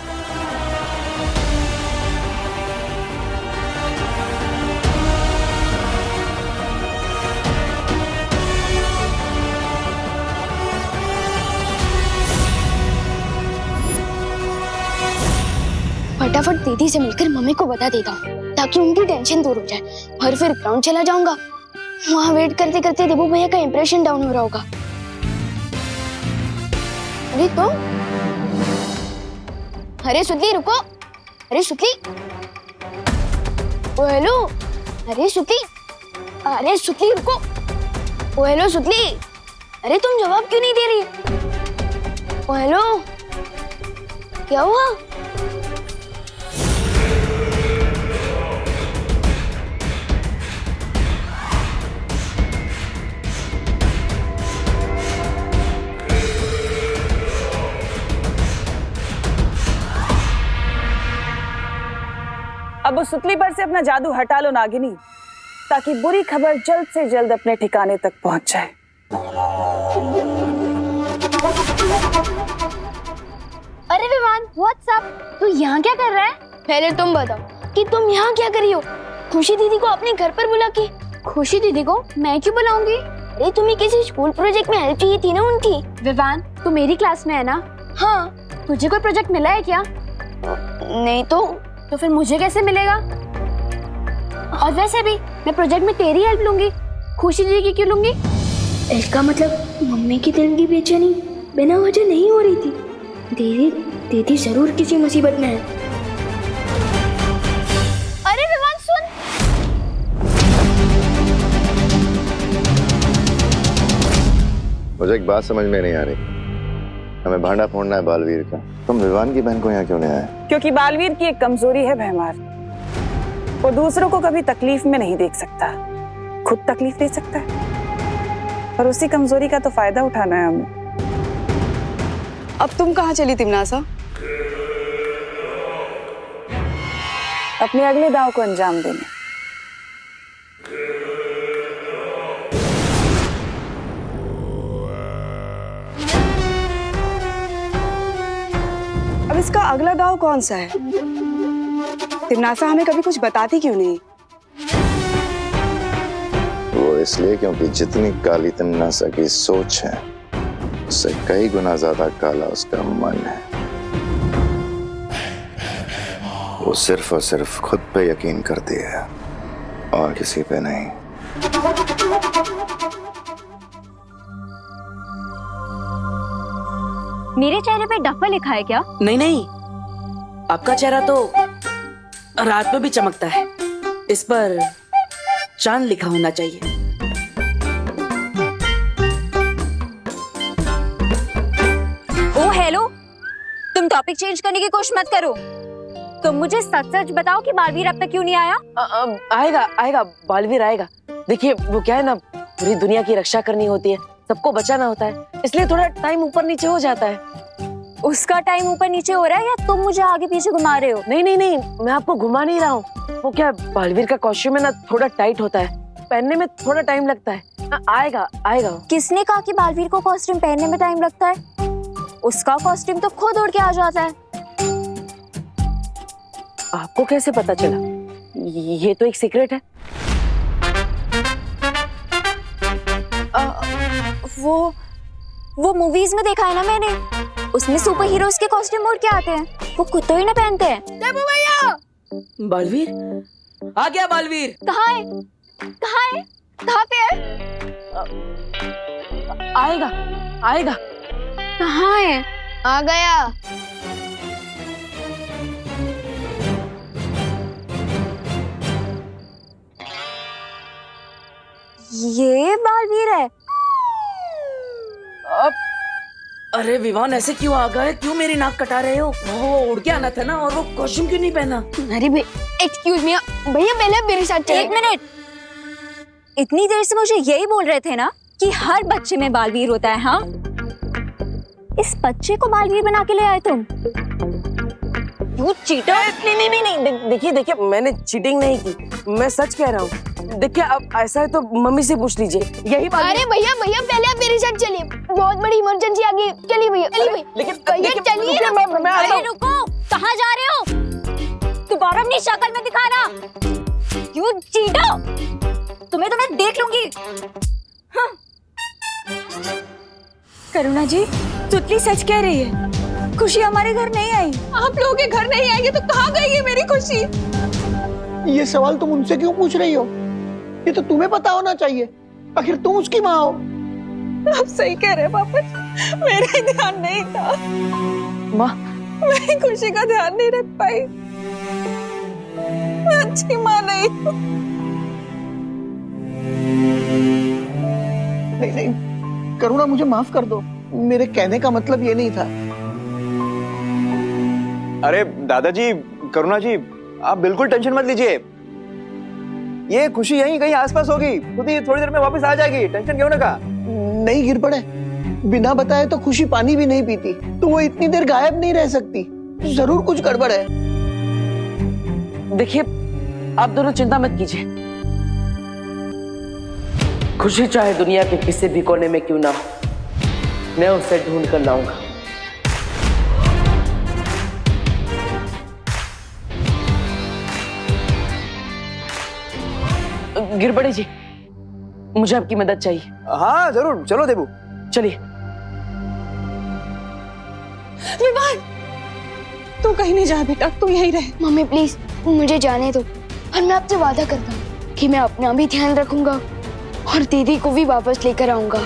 फटाफट दीदी से मिलकर मम्मी को बता देता हूँ, ताकि उनकी टेंशन दूर हो जाए, और फिर ग्राउंड चला जाऊंगा। वहाँ वेट करते करते देबू भैया का इंप्रेशन डाउन हो रहा होगा। अरे तो, अरे सुतली रुको, अरे सुतली, ओ हेलो, अरे सुतली, अरे सुतली रुको, ओ हेलो सुतली, अरे तुम जवाब क्यों नहीं दे रही? ओ हेलो, क्या हुआ? अब उस सुतली पर से अपना जादू हटा लो नागिनी, ताकि बुरी खबर जल्द से जल्द अपने ठिकाने तक पहुंच जाए। अरे विवान, व्हाट्सअप? तू यहाँ क्या कर रहा है? पहले तुम बताओ कि तुम यहाँ क्या कर रही हो? खुशी दीदी को अपने घर पर बुला के। खुशी दीदी को मैं क्यों बुलाऊंगी? अरे तुम्हें किसी स्कूल प्रोजेक्ट में हेल्प चाहिए थी ना उनकी। विवान, तू मेरी क्लास में है ना? हाँ। तुझे कोई प्रोजेक्ट मिला है क्या? नहीं तो फिर मुझे कैसे मिलेगा? और वैसे भी मैं प्रोजेक्ट में तेरी हेल्प लूंगी, खुशी दीदी की क्यों लूंगी? इसका मतलब मम्मी की दिल की बेचैनी बिना वजह नहीं हो रही थी। दीदी जरूर किसी मुसीबत में है। अरे विवान सुन, मुझे एक बात समझ में नहीं आ रही। हमें भांडा फोड़ना है बालवीर का, तुम विवान की बहन को यहाँ क्यों ले आए? क्योंकि बालवीर की एक कमजोरी है भैमार, वो दूसरों को कभी तकलीफ में नहीं देख सकता, खुद तकलीफ दे सकता है, और उसी कमजोरी का तो फायदा उठाना है हमें। अब तुम कहाँ चली तिमनासा? अपने अगले दांव को अंजाम देने। अब इसका अगला दांव कौन सा है? तिमनासा हमें कभी कुछ बताती क्यों नहीं? वो इसलिए क्योंकि जितनी काली तिमनासा की सोच है, उससे कई गुना ज्यादा काला उसका मन है। वो सिर्फ और सिर्फ खुद पे यकीन करती है और किसी पे नहीं। मेरे चेहरे पे डफा लिखा है क्या? नहीं नहीं, आपका चेहरा तो रात में भी चमकता है, इस पर चांद लिखा होना चाहिए। ओ हेलो, तुम टॉपिक चेंज करने की कोशिश मत करो। तुम मुझे सच सच बताओ कि बालवीर अब तक क्यों नहीं आया? आएगा आएगा, बालवीर आएगा। देखिए वो क्या है ना, पूरी दुनिया की रक्षा करनी होती है, सबको बचाना होता है, इसलिए थोड़ा टाइम ऊपर नीचे हो जाता है। उसका टाइम ऊपर नीचे हो रहा है या तुम मुझे आगे पीछे घुमा रहे हो? नहीं नहीं नहीं, मैं आपको घुमा नहीं रहा हूँ। वो क्या, बालवीर का कॉस्ट्यूम है ना, थोड़ा टाइट होता है, पहनने में थोड़ा टाइम लगता है। आएगा आएगा। किसने कहा कि बालवीर को कॉस्ट्यूम पहनने में टाइम लगता है? उसका कॉस्ट्यूम तो खुद उड़ के आ जाता है। आपको कैसे पता चला? ये तो एक सीक्रेट है। वो मूवीज में देखा है ना मैंने, उसमें सुपर हीरोज के कॉस्ट्यूम उड़ के आते हैं, वो खुद तो ही ना पहनते हैं। देबू भैया, बालवीर आ गया। बालवीर कहाँ है? कहाँ है? कहाँ पे है? आएगा आएगा। कहाँ है? आ गया। ये बालवीर है? अरे विवान, ऐसे क्यों आ गए? क्यों मेरी नाक कटा रहे हो? वो उड़ के आना था ना, और वो कॉस्ट्यूम क्यों नहीं पहना? अरे एक्सक्यूज मी भैया, पहले मेरे साथ चलिए। एक मिनट, इतनी देर से मुझे यही बोल रहे थे ना कि हर बच्चे में बालवीर होता है। हाँ, इस बच्चे को बालवीर बना के ले आए तुम? You cheater! नहीं नहीं नहीं, देखिए देखिए, मैंने चीटिंग नहीं की, मैं सच कह रहा हूँ। देखिए, अब ऐसा है तो मम्मी से पूछ लीजिए, यही बात। अरे भैया भैया, पहले आप मेरे साथ चलिए, बहुत बड़ी इमरजेंसी आ गई। चलिए भैया, चलिए भैया। लेकिन भैया चलिए। मैं आता अरे हूँ। रुको, कहाँ जा रहे हो? दोबारा अपनी शक्ल में दिखाना। You cheater! तुम्हें तो मैं देख लूंगी। हाँ। करुणा जी, तुतली सच कह रही है, खुशी हमारे घर नहीं आई। आप लोगों के घर नहीं आएंगे तो कहाँ गई है मेरी खुशी? ये सवाल तुम उनसे क्यों पूछ रही हो? ये तो तुम्हें पता होना चाहिए, आखिर तुम उसकी माँ हो। आप सही कह रहे हैं पापा, मेरा ध्यान नहीं था। माँ, मैं खुशी का ध्यान नहीं रख पाई। मैं अच्छी माँ नहीं हूँ। नहीं नहीं करुणा, मुझे माफ कर दो, मेरे कहने का मतलब ये नहीं था। अरे दादाजी, करुणा जी, आप बिल्कुल टेंशन मत लीजिए, ये खुशी यहीं कहीं आसपास होगी, खुद ही थोड़ी देर में वापस आ जाएगी, टेंशन क्यों ना का। नहीं गिर पड़े, बिना बताए तो खुशी पानी भी नहीं पीती, तो वो इतनी देर गायब नहीं रह सकती, जरूर कुछ गड़बड़ है। देखिए, आप दोनों चिंता मत कीजिए, खुशी चाहे दुनिया के किसी भी कोने में क्यों ना हो, मैं उसे ढूंढ कर लाऊंगा। गिरबड़े जी, मुझे आपकी मदद चाहिए। हाँ जरूर, चलो देबू, चलिए। विवान, तू कहीं नहीं जा बेटा, तू यहीं रह। मम्मी प्लीज मुझे जाने दो, और मैं आपसे वादा करता हूँ कि मैं अपना भी ध्यान रखूंगा और दीदी को भी वापस लेकर आऊंगा।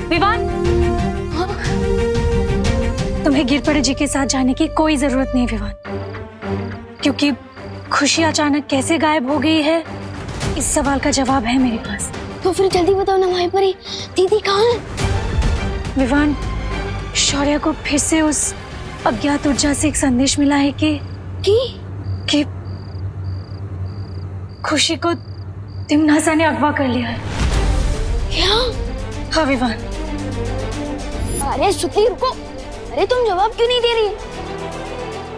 विवान, तुम्हें गिरपड़े जी के साथ जाने की कोई जरूरत नहीं विवान, क्योंकि खुशी अचानक कैसे गायब हो गई है, इस सवाल का जवाब है मेरे पास। तो फिर जल्दी बताओ ना माई परी, दीदी कहाँ है? विवान, शौर्य को फिर से उस अज्ञात ऊर्जा से एक संदेश मिला है कि खुशी को तिमनासा ने अगवा कर लिया है। क्या? हाँ विवान। अरे सुतली रुको, अरे तुम जवाब क्यों नहीं दे रही?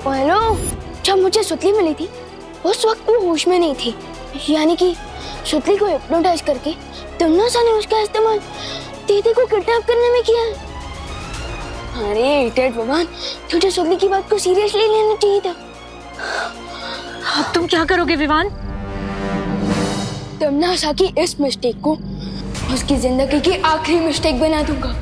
हेलो, जब मुझे सुतली मिली थी उस वक्त वो होश में नहीं थी, यानी कि सुतली को हिप्नोटाइज करके तिमनासा ने उसका इस्तेमाल दीदी को किडनैप करने में किया है। अरे इडियट भगवान, तुझे सुतली की बात को सीरियसली लेना चाहिए था। अब तुम क्या करोगे विवान? तिमनासा की इस मिस्टेक को उसकी जिंदगी की आखिरी मिस्टेक बना दूंगा।